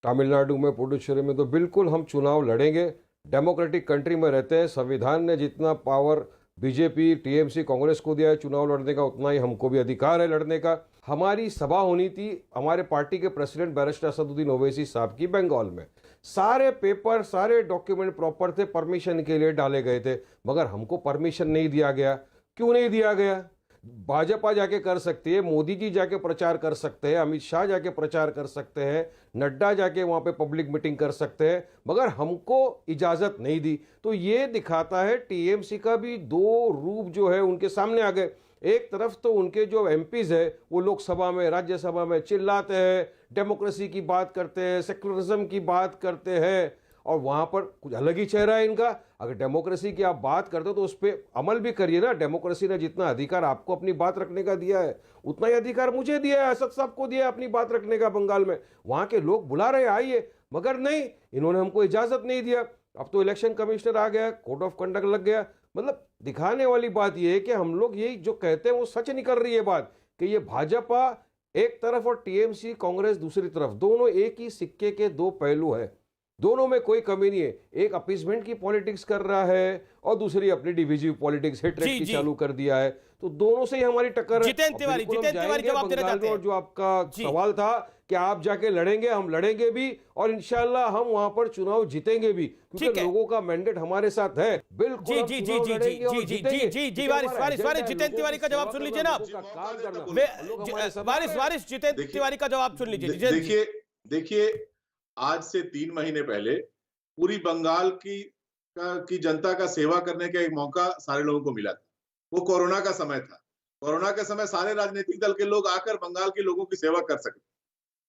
S10: तमिलनाडु में, पुडुचेरी में, तो बिल्कुल हम चुनाव लड़ेंगे। डेमोक्रेटिक कंट्री में रहते हैं, संविधान ने जितना पावर बीजेपी, टीएमसी, कांग्रेस को दिया है चुनाव लड़ने का, उतना ही हमको भी अधिकार है लड़ने का। हमारी सभा होनी थी हमारे पार्टी के प्रेसिडेंट बैरिस्टर असदुद्दीन ओवैसी साहब की बंगाल में। सारे पेपर, सारे डॉक्यूमेंट प्रॉपर थे, परमिशन के लिए डाले गए थे, मगर हमको परमिशन नहीं दिया गया। क्यों नहीं दिया गया? भाजपा जाके कर सकती है, मोदी जी जाके प्रचार कर सकते हैं, अमित शाह जाके प्रचार कर सकते हैं, नड्डा जाके वहां पे पब्लिक मीटिंग कर सकते हैं, मगर हमको इजाजत नहीं दी। तो ये दिखाता है टीएमसी का भी 2 रूप जो है उनके सामने आ गए। एक तरफ तो उनके जो एमपीज है वो लोकसभा में, राज्यसभा में चिल्लाते हैं, डेमोक्रेसी की बात करते हैं, सेक्युलरिज्म की बात करते हैं, और वहां पर कुछ अलग ही चेहरा है इनका। अगर डेमोक्रेसी की आप बात करते हो तो उस पर अमल भी करिए ना। डेमोक्रेसी ने जितना अधिकार आपको अपनी बात रखने का दिया है, उतना ही अधिकार मुझे दिया है, असद साहब को दिया है अपनी बात रखने का बंगाल में। वहां के लोग बुला रहे आइए, मगर नहीं, इन्होंने हमको इजाजत नहीं दिया। अब तो इलेक्शन कमिश्नर आ गया, कोड ऑफ कंडक्ट लग गया। मतलब दिखाने वाली बात यह है कि हम लोग यही जो कहते हैं वो सच निकल रही है बात, कि ये भाजपा एक तरफ और टीएमसी कांग्रेस दूसरी तरफ, दोनों एक ही सिक्के के दो पहलू है, दोनों में कोई कमी नहीं है। एक अपीसमेंट की पॉलिटिक्स कर रहा है और दूसरी अपनी डिविजिव पॉलिटिक्स हेट्रेड की चालू कर दिया है। तो दोनों से ही हमारी टक्कर है।
S2: जितेंद्र तिवारी जवाब देना चाहते हैं।
S10: और जो आपका सवाल था कि आप जाके लड़ेंगे, हम लड़ेंगे भी और इंशाल्लाह हम वहां पर चुनाव जीतेंगे भी, क्योंकि लोगों का मैंडेट हमारे साथ है। बिल्कुल
S2: जी जी जी जी जी जी जी जी वारिस जितेंद्र तिवारी का जवाब सुन लीजिए ना वारिस जितेंद्र तिवारी का जवाब सुन लीजिए।
S11: देखिए आज से 3 महीने पहले पूरी बंगाल की जनता का सेवा करने का एक मौका सारे लोगों को मिला था। वो कोरोना का समय था। कोरोना के समय सारे राजनीतिक दल के लोग आकर बंगाल के लोगों की सेवा कर सके,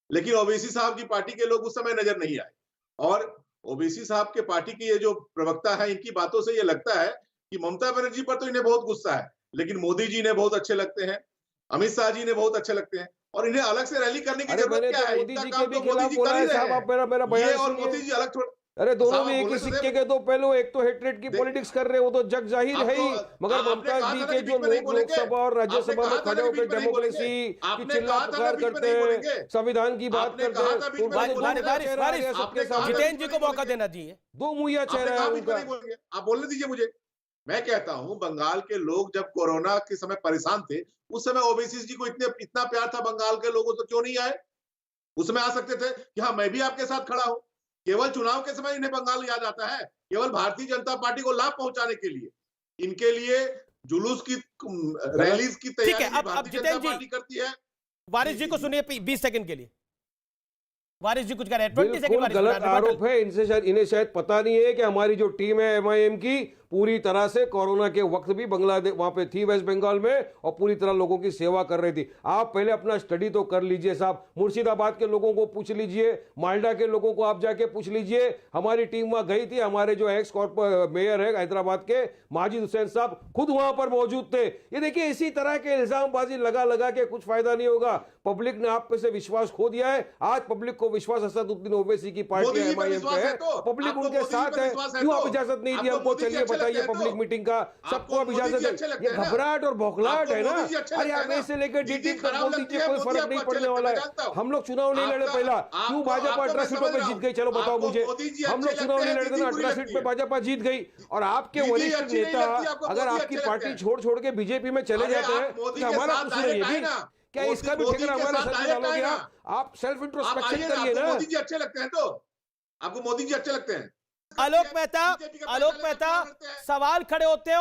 S11: लेकिन ओवैसी साहब की पार्टी के लोग उस समय नजर नहीं आए। और ओवैसी साहब के पार्टी की ये जो प्रवक्ता है, इनकी बातों से ये लगता है कि ममता बनर्जी पर तो इन्हें बहुत गुस्सा है, लेकिन मोदी जी ने बहुत अच्छे लगते हैं, अमित शाह जी ने बहुत अच्छे लगते हैं, और इन्हें अलग से रैली करने की जरूरत क्या है?
S10: मोदी जी के भी खिलाफ बोला है साहब, आप मेरा बयान
S11: और मोदी जी अलग छोड़।
S10: अरे दोनों में एक ही सिक्के के दो पहलू, एक तो हेट्रेड की पॉलिटिक्स कर रहे हैं, वो तो जग जाहिर है ही, मगर ममता जी के जो लोग लोकसभा और राज्यसभा में खड़े होकर डेमोक्रेसी की चिल्ला पुकार करते हैं, संविधान की बात करते हैं,
S2: जितेंद्र जी को मौका देना चाहिए।
S10: दो मुहैया चेहरा है उनका।
S11: आप बोलने दीजिए मुझे। मैं कहता हूं बंगाल के लोग जब कोरोना के समय परेशान थे, उस समय ओवैसी जी को इतना प्यार था बंगाल के लोगों तो क्यों नहीं आए? उस समय आ सकते थे कि हाँ मैं भी आपके साथ खड़ा हूं। केवल चुनाव के समय इन्हें बंगाल याद आता है, केवल भारतीय जनता पार्टी को लाभ पहुंचाने के लिए। इनके लिए जुलूस की रैलीज की तैयारी भारतीय जनता पार्टी करती है।
S2: वारिस जी को सुनिए 20 सेकंड के लिए। वारिस जी कुछ कह रहे हैं, 20
S10: बिल्कुल गलत आरोप है इनसे। इन्हें शायद पता नहीं है कि हमारी जो टीम है एमआईएम की पूरी तरह से कोरोना के वक्त भी बांग्लादेश वहां पे थी, वेस्ट बंगाल में, और पूरी तरह लोगों की सेवा कर रही थी। आप पहले अपना स्टडी तो कर लीजिए साहब, मुर्शिदाबाद के लोगों को पूछ लीजिए, मालडा के लोगों को आप जाके पूछ लीजिए। हमारी टीम वहां गई थी, हमारे जो एक्स मेयर है हैदराबाद के माजिद हुसैन साहब खुद वहां पर मौजूद थे। ये देखिए इसी तरह के इल्जामबाजी लगा के कुछ फायदा नहीं होगा। पब्लिक ने आप पे से विश्वास खो दिया है। आज पब्लिक को विश्वास असदुद्दीन ओवैसी की पार्टी एमआईएम पे है, पब्लिक उनके साथ है। क्यों आप इजाजत नहीं दी हमको? चलिए बताइए पब्लिक मीटिंग का सबको अब इजाजत है। ये घबराहट और बौखलाहट है ना। अरे आप ऐसे लेकर डीटी तक बोल दीजिए, कोई फर्क नहीं पड़ने वाला है। हम लोग चुनाव नहीं लड़े पहला, क्यों भाजपा 18 सीटों पे जीत गई? चलो बताओ मुझे। हम लोग चुनाव नहीं लड़े थे, 18 सीट पे भाजपा जीत गई। और आपके वरिष्ठ नेता अगर आपकी पार्टी छोड़ के बीजेपी में चले जाते हैं तो हमारा कुछ नहीं है भी क्या? इसका भी ठेका हमारे साथ डालोगे आप? सेल्फ इंट्रोस्पेक्शन करिए ना।
S11: मोदी जी अच्छे लगते हैं तो आपको मोदी जी अच्छे लगते हैं।
S2: आलोक मेहता सवाल खड़े होते हैं,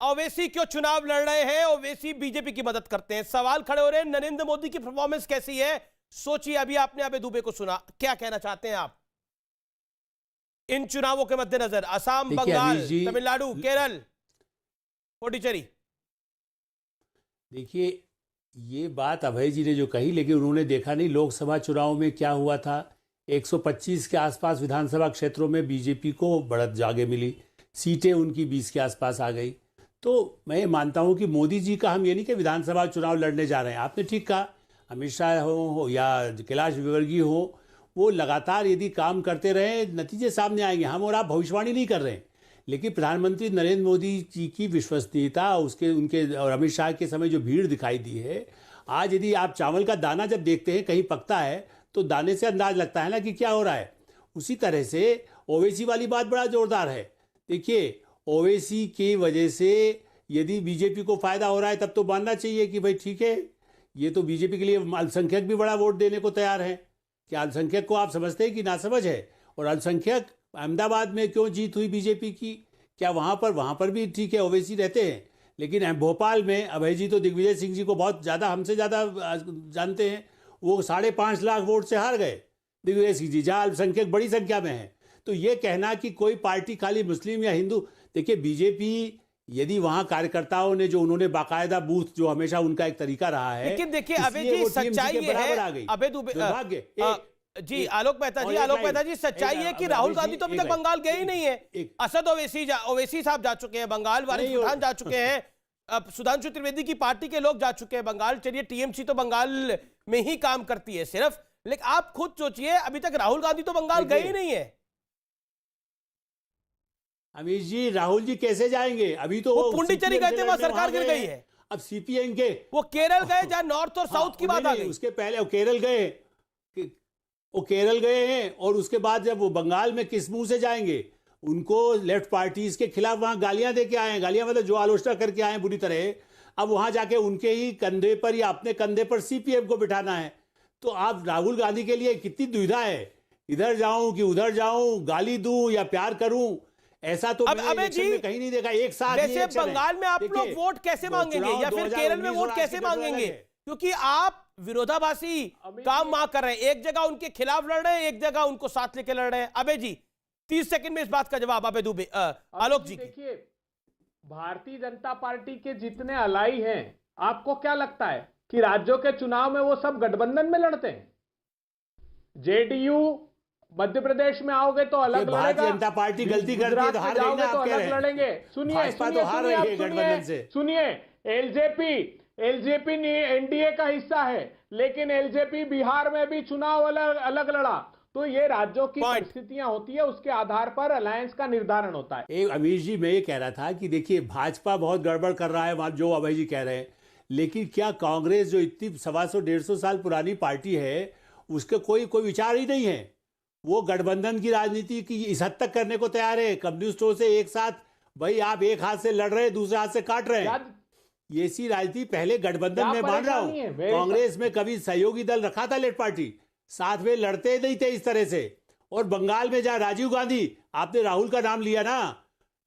S2: ओवैसी क्यों चुनाव लड़ रहे हैं? ओवैसी बीजेपी की मदद करते हैं। सवाल खड़े हो रहे हैं नरेंद्र मोदी की परफॉर्मेंस कैसी है? सोचिए, अभी आपने अबे दुबे को सुना, क्या कहना चाहते हैं आप इन चुनावों के मद्देनजर? असम, बंगाल, तमिलनाडु, केरल, पुडुचेरी।
S12: देखिए ये बात अभय जी ने जो कही, लेकिन उन्होंने देखा नहीं लोकसभा चुनाव में क्या हुआ था। 125 के आसपास विधानसभा क्षेत्रों में बीजेपी को बढ़त जागे मिली, सीटें उनकी 20 के आसपास आ गई। तो मैं मानता हूं कि मोदी जी का हम ये नहीं कि विधानसभा चुनाव लड़ने जा रहे हैं। आपने ठीक कहा, अमित शाह हो या कैलाश विजयवर्गीय हो, वो लगातार यदि काम करते रहे नतीजे सामने आएंगे। हम और आप भविष्यवाणी नहीं कर रहे हैं, लेकिन प्रधानमंत्री नरेंद्र मोदी जी की विश्वसनीयता, उनके और अमित शाह के समय जो भीड़ दिखाई दी है, आज यदि आप चावल का दाना जब देखते हैं कहीं पकता है तो दाने से अंदाज लगता है ना कि क्या हो रहा है। उसी तरह से ओवैसी वाली बात बड़ा जोरदार है। देखिए ओवैसी की वजह से यदि बीजेपी को फायदा हो रहा है तब तो मानना चाहिए कि भाई ठीक है, ये तो बीजेपी के लिए अल्पसंख्यक भी बड़ा वोट देने को तैयार है। क्या अल्पसंख्यक को आप समझते हैं कि नासमझ है? और अल्पसंख्यक अहमदाबाद में क्यों जीत हुई बीजेपी की? क्या वहाँ पर भी ठीक है ओवैसी रहते हैं, लेकिन भोपाल में अभय जी तो दिग्विजय सिंह जी को बहुत ज़्यादा, हमसे ज़्यादा जानते हैं। वो 5.5 लाख वोट से हार गए दिग्विजय सिंह जी, जहाँ अल्पसंख्यक बड़ी संख्या में है। तो ये कहना कि कोई पार्टी खाली मुस्लिम या हिंदू, देखिए बीजेपी यदि वहां कार्यकर्ताओं ने जो उन्होंने बाकायदा बूथ, जो हमेशा उनका एक तरीका रहा है,
S2: लेकिन देखिए अबे जी सच्चाई ये है, अबे दुबे जी आलोक मेहता जी सच्चाई है कि राहुल गांधी तो अभी तक बंगाल गए ही नहीं है। असद ओवैसी साहब जा चुके हैं बंगाल, वारिस पठान जा चुके हैं, सुधांशु त्रिवेदी की पार्टी के लोग जा चुके हैं बंगाल। चलिए टीएमसी तो बंगाल में ही काम करती है सिर्फ, लेकिन आप खुद सोचिए अभी तक राहुल गांधी तो बंगाल गए ही नहीं है।
S12: अमित जी, राहुल जी कैसे जाएंगे? अभी तो
S2: वो पुंडीचेरी
S12: CPM
S2: गए थे,
S12: से
S2: वहां
S12: लड़ने
S2: सरकार गिर
S12: गए
S2: गई
S12: हैं।
S2: है।
S12: अब सीपीएम के
S2: वो केरल गए जहां नॉर्थ और साउथ की बात आ गई।
S12: उसके पहले वो केरल गए, वो केरल गए हैं, और उसके बाद जब वो बंगाल में किस मुंह से जाएंगे? उनको लेफ्ट पार्टीज के खिलाफ वहां गालियां दे के आए हैं, गालियां मतलब जो आलोचना करके आए हैं बुरी तरह। अब वहां जाके उनके ही कंधे पर या अपने कंधे पर सीपीएम को बिठाना है। तो आप राहुल गांधी के लिए कितनी दुविधा है, इधर जाऊं कि उधर जाऊं, गाली दूं या प्यार करूं? ऐसा तो मैंने इलेक्शन में कहीं नहीं देखा। एक साथ
S2: वैसे बंगाल में आप लोग वोट कैसे मांगेंगे या फिर केरल में वोट कैसे मांगेंगे? क्योंकि आप विरोधाभासी काम वहां कर रहे हैं, एक जगह उनके खिलाफ लड़ रहे हैं, एक जगह उनको साथ लेके लड़ रहे हैं। अबे जी 30 सेकंड में इस बात का जवाब अबे दुबे, आलोक जी।
S9: देखिए, भारतीय जनता पार्टी के जितने अलाई हैं, आपको क्या लगता है कि राज्यों के चुनाव में वो सब गठबंधन में लड़ते हैं? जेडीयू मध्य प्रदेश में आओगे तो अलग लड़ेगा,
S12: भारतीय जनता पार्टी गलती करती है तो हार गई ना, आप
S9: तो
S12: कह
S9: अलग
S12: रहे हैं।
S9: लड़ेंगे। सुनिए, एलजेपी एनडीए का हिस्सा है, लेकिन एलजेपी बिहार में भी चुनाव अलग लड़ा। तो ये राज्यों की परिस्थितियां होती है, उसके आधार पर अलायंस का निर्धारण होता है।
S12: अमीर जी, मैं ये कह रहा था कि देखिए, भाजपा बहुत गड़बड़ कर रहा है जो अभय जी कह रहे हैं, लेकिन क्या कांग्रेस जो इतनी 125-150 साल पुरानी पार्टी है, उसके कोई विचार ही नहीं है? वो गठबंधन की राजनीति की इस हद तक करने को तैयार है, कम्युनिस्टों से एक साथ, भाई आप एक हाथ से लड़ रहे हैं, दूसरे हाथ से काट रहे हैं। ये सी राजनीति पहले गठबंधन में मान रहा हूं, कांग्रेस में कभी सहयोगी दल रखा था लेफ्ट पार्टी, साथ में लड़ते नहीं थे इस तरह से। और बंगाल में जहां राजीव गांधी, आपने राहुल का नाम लिया ना,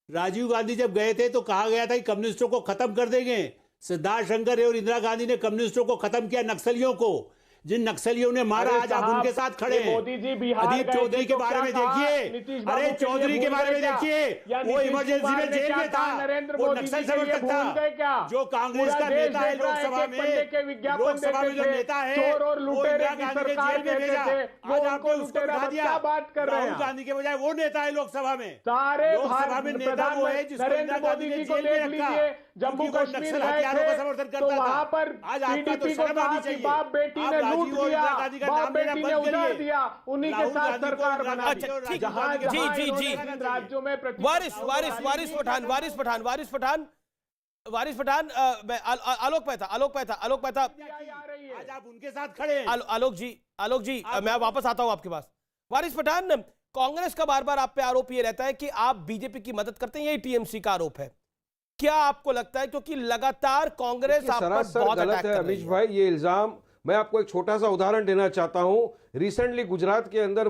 S12: राजीव गांधी जब गए थे तो कहा गया था कि कम्युनिस्टों को खत्म कर देंगे। सिद्धार्थ शंकर और इंदिरा गांधी ने कम्युनिस्टों को खत्म किया, नक्सलियों को, जिन नक्सलियों ने मारा, आज आप उनके साथ खड़े हैं।
S9: मोदी जी बिहार
S12: अदीप चौधरी के बारे में देखिए, अरे चौधरी के बारे में देखिए, वो इमरजेंसी में जेल में था, वो नक्सल समर्थक था, जो कांग्रेस का नेता है लोकसभा में, लोकसभा में जो नेता है, वो इंदिरा गांधी के जेल में भेजा, आज आपने उसको बिठा दिया। राहुल गांधी के बजाय वो नेता है लोकसभा में, लोकसभा में नेता वो है जिसको इंदिरा गांधी ने जेल में रखा,
S9: जम्मू कश्मीर
S12: हथियारों का समर्थन करता था। आज आपका तो शर्म आनी चाहिए,
S9: बाप बेटी ने लूट लिया, बाप बेटी ने उजाड़ दिया, उन्हीं के साथ सरकार बना दी।
S2: जी
S9: राज्यों में
S2: वारिस पठान, आलोक पैथा,
S12: आज आप उनके साथ खड़े हैं।
S2: आलोक जी मैं वापस आता हूं आपके पास। वारिस पठान, कांग्रेस का बार बार आप पे आरोप ये रहता है कि आप बीजेपी की मदद करते हैं, यही टीएमसी का आरोप है। क्या आपको लगता है, क्योंकि लगातार कांग्रेस आप पर बहुत
S10: गलत है अमीश भाई ये इल्जाम। मैं आपको एक छोटा सा उदाहरण देना चाहता हूं। रिसेंटली गुजरात के अंदर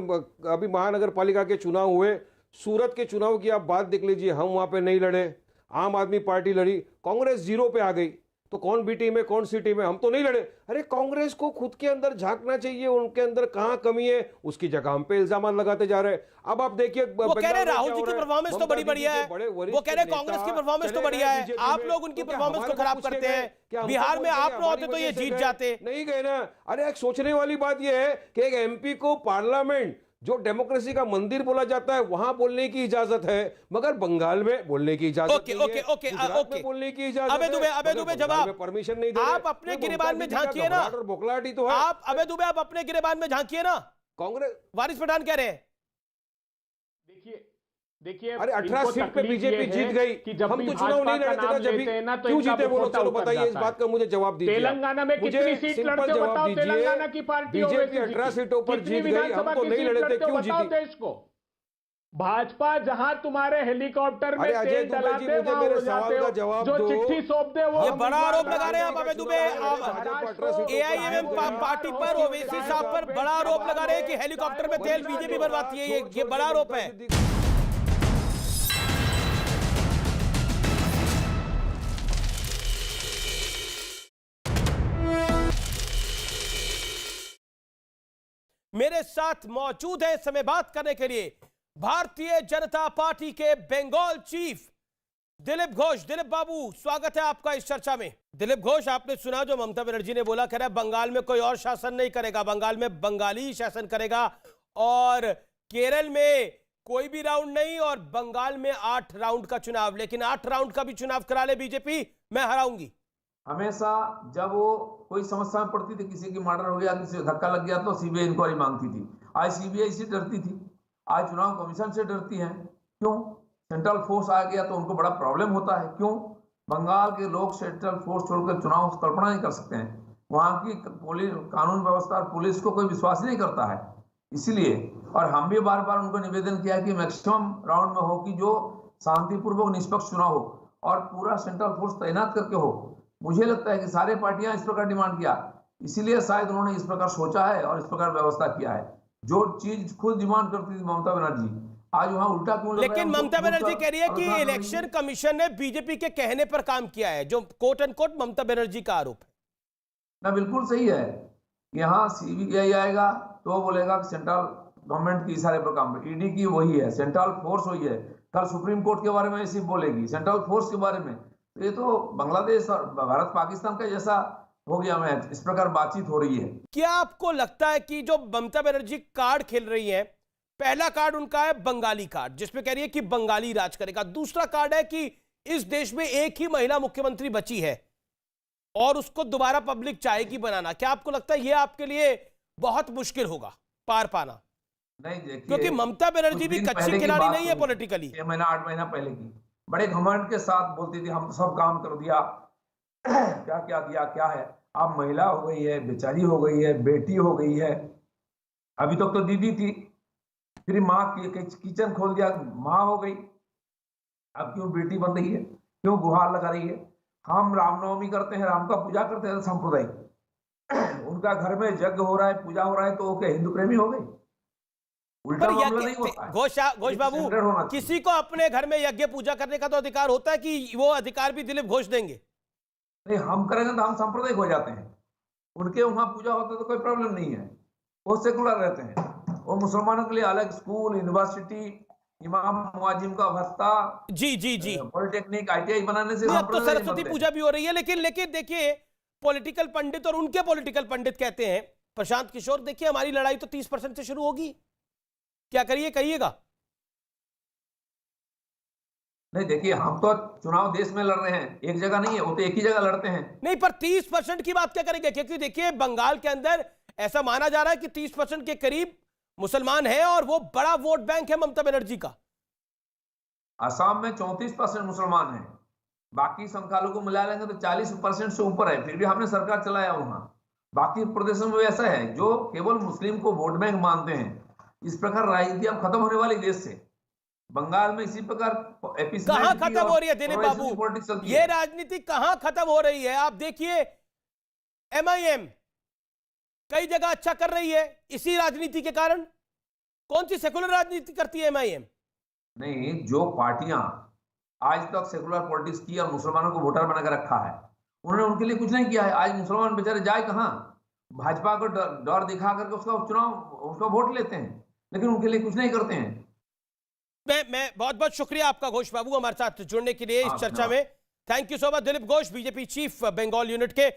S10: अभी महानगर पालिका के चुनाव हुए, सूरत के चुनाव की आप बात देख लीजिए, हम वहां पे नहीं लड़े, आम आदमी पार्टी लड़ी, कांग्रेस 0 पे आ गई। तो कौन बी टीम है, कौन सी टीम है? हम तो नहीं लड़े। अरे कांग्रेस को खुद के अंदर झांकना चाहिए, उनके अंदर कहां कमी है, उसकी जगह हम पे इल्जाम लगाते जा रहे हैं। अब आप देखिए,
S2: वो कह रहे राहुल जी की परफॉर्मेंस तो बड़ी बढ़िया है, वो कह रहे कांग्रेस की परफॉर्मेस तो बढ़िया है, आप लोग उनकी परफॉर्मेंस को खराब करते हैं। बिहार में आप लोग होते तो ये जीत जाते,
S10: नहीं गए ना। अरे एक सोचने वाली बात यह है कि एक एमपी को पार्लियामेंट, जो डेमोक्रेसी का मंदिर बोला जाता है, वहां बोलने की इजाजत है, मगर बंगाल में बोलने की इजाजत नहीं है। गुजरात में बोलने की इजाजत है।
S2: अबे दुबे जवाब
S10: परमिशन नहीं दे।
S2: आप अपने गिरेबान में झांकिए ना,
S10: बोखलाहटी तो है।
S2: आप अबे दुबे आप अपने गिरेबान में झांकिए ना।
S10: कांग्रेस
S2: वारिस पठान कह रहे हैं,
S9: देखिए
S10: अरे 18 सीट पे बीजेपी जीत गई, हम तो चुनाव नहीं लड़ते थे, जब क्यों जीते बोलो? चलो बताइए, इस बात का मुझे जवाब दीजिए।
S9: तेलंगाना में कितनी सीट लड़ते हो बताओ? तेलंगाना की पार्टी
S10: बीजेपी 18 सीटों पर जीत गई, हम तो नहीं लड़े थे, क्यों जीती?
S9: देश को भाजपा जहां तुम्हारे हेलीकॉप्टर में तेल डलाते
S10: मुझे मेरे सवाल का जवाब
S9: जो
S10: दो।
S9: चिट्ठी सौंप दे वो
S2: ये बड़ा आरोप लगा रहे हैं आप अबे दुबे, एआईएमएम पार्टी पर, ओवैसी साहब पर बड़ा आरोप लगा रहे हैं कि हेलीकॉप्टर में तेल बीजेपी भरवाती है, ये बड़ा आरोप है। मेरे साथ मौजूद है इस समय बात करने के लिए भारतीय जनता पार्टी के बंगाल चीफ दिलीप घोष। दिलीप बाबू, स्वागत है आपका इस चर्चा में। दिलीप घोष, आपने सुना जो ममता बनर्जी ने बोला, कह रहा है बंगाल में कोई और शासन नहीं करेगा, बंगाल में बंगाली ही शासन करेगा, और केरल में कोई भी राउंड नहीं, और बंगाल में 8 राउंड का चुनाव, लेकिन 8 राउंड का भी चुनाव करा ले बीजेपी, मैं हराऊंगी।
S13: हमेशा जब वो कोई समस्या में पड़ती थी, किसी की मर्डर हो गया, किसी को धक्का लग गया, तो सीबीआई इंक्वायरी मांगती थी। आज सीबीआई से डरती थी, आज चुनाव कमीशन से डरती है। क्यों? सेंट्रल फोर्स आ गया तो उनको बड़ा प्रॉब्लम होता है। क्यों? बंगाल के लोग सेंट्रल फोर्स छोड़कर चुनाव कल्पना नहीं कर सकते हैं। वहां की पुलिस, कानून व्यवस्था और पुलिस को कोई विश्वास नहीं करता है। इसीलिए, और हम भी बार बार उनको निवेदन किया कि मैक्सिमम राउंड में हो कि जो शांतिपूर्वक निष्पक्ष चुनाव हो और पूरा सेंट्रल फोर्स तैनात करके हो। मुझे लगता है कि सारे पार्टियां इस प्रकार डिमांड किया, इसीलिए शायद उन्होंने इस प्रकार सोचा है और इस प्रकार व्यवस्था किया है। जो चीज खुद डिमांड करती थी ममता बनर्जी, आज वहां उल्टा क्यों लग रहा है?
S2: लेकिन ममता बनर्जी कह रही है कि इलेक्शन कमीशन ने बीजेपी के कहने पर काम किया है, जो coat and quote Mamata Banerjee का आरोप है
S13: ना। बिल्कुल सही है। यहाँ सीबीआई आएगा तो वो बोलेगा कि सेंट्रल गवर्नमेंट की इशारे पर काम, ईडी की वही है, सेंट्रल फोर्स वही है। कल सुप्रीम कोर्ट के बारे में ऐसी बोलेगी, सेंट्रल फोर्स के बारे में। तो ये तो बांग्लादेश और भारत पाकिस्तान का जैसा हो गया मैच, इस प्रकार बातचीत हो रही है।
S2: क्या आपको लगता है कि जो ममता बनर्जी कार्ड खेल रही है, पहला कार्ड उनका है बंगाली कार्ड, जिसमें कह रही है कि बंगाली राज करेगा। दूसरा कार्ड है कि इस देश में एक ही महिला मुख्यमंत्री बची है और उसको दोबारा पब्लिक चाहेगी बनाना। क्या आपको लगता है यह आपके लिए बहुत मुश्किल होगा पार पाना?
S13: नहीं, देखिए,
S2: क्योंकि ममता बनर्जी भी कच्ची खिलाड़ी नहीं है पॉलिटिकली।
S13: 6 महीना 8 महीना पहले की बड़े घमंड के साथ बोलती थी हम तो सब काम कर दिया, क्या क्या दिया, क्या है। अब महिला हो गई है, बेचारी हो गई है, बेटी हो गई है। अभी तक तो दीदी थी, फिर माँ की किचन खोल दिया, माँ हो गई। अब क्यों बेटी बन रही है, क्यों गुहार लगा रही है? हम रामनवमी करते हैं, राम का पूजा करते हैं सांप्रदायिक, उनका घर में यज्ञ हो रहा है, पूजा हो रहा है, तो वो क्या हिंदू प्रेमी हो गई? उल्टा मामला नहीं होता है।
S2: घोष बाबू, किसी को अपने घर में यज्ञ पूजा करने का तो अधिकार होता है कि वो अधिकार भी दिलीप घोष देंगे?
S13: नहीं, हम करेंगे तो हम सांप्रदायिक हो जाते हैं। उनके वहां पूजा होता है तो कोई प्रॉब्लम नहीं है, वो सेकुलर रहते हैं। वो मुसलमानों के लिए अलग स्कूल, यूनिवर्सिटी, इमाम मुआजिम का भत्ता,
S2: जी
S13: पॉलिटेक्निक, ITI बनाने से
S2: अब तो सरस्वती पूजा भी हो रही है। लेकिन देखिए, पॉलिटिकल पंडित और उनके पॉलिटिकल पंडित कहते हैं, प्रशांत किशोर, देखिए हमारी लड़ाई तो 30% से शुरू होगी, क्या करिए कहिएगा?
S13: नहीं, देखिए, हम तो चुनाव देश में लड़ रहे हैं, एक जगह नहीं है, वो तो एक ही जगह लड़ते हैं।
S2: नहीं, पर 30% की बात क्या करेंगे? क्योंकि देखिए, बंगाल के अंदर ऐसा माना जा रहा है कि 30% के करीब मुसलमान है और वो बड़ा वोट बैंक है ममता बनर्जी का।
S13: असम में 34% मुसलमान है, बाकी संख्यालघु को मिला लेंगे तो 40% से ऊपर है। फिर भी हमने सरकार चलाया वहां। बाकी प्रदेशों में ऐसा है जो केवल मुस्लिम को वोट बैंक मानते हैं। इस प्रकार राजनीति अब खत्म होने वाली देश से। बंगाल में इसी प्रकार
S2: कहां खत्म हो रही है दिलीप बाबू? ये राजनीति कहां खत्म हो रही है? आप देखिए, MIM कई जगह अच्छा कर रही है इसी राजनीति के कारण। कौन सी सेकुलर राजनीति करती है MIM?
S13: नहीं, जो पार्टियां आज तक सेकुलर पॉलिटिक्स की और मुसलमानों को वोटर बनाकर रखा है, उन्होंने उनके लिए कुछ नहीं किया है। आज मुसलमान बेचारे जाए कहां? भाजपा को डर दिखा करके उसका वोट लेते हैं, लेकिन उनके लिए कुछ नहीं करते हैं।
S2: मैं बहुत बहुत शुक्रिया आपका घोष बाबू, हमारे साथ जुड़ने के लिए इस चर्चा में। Thank you so much Dilip Ghosh, BJP chief Bengal unit के।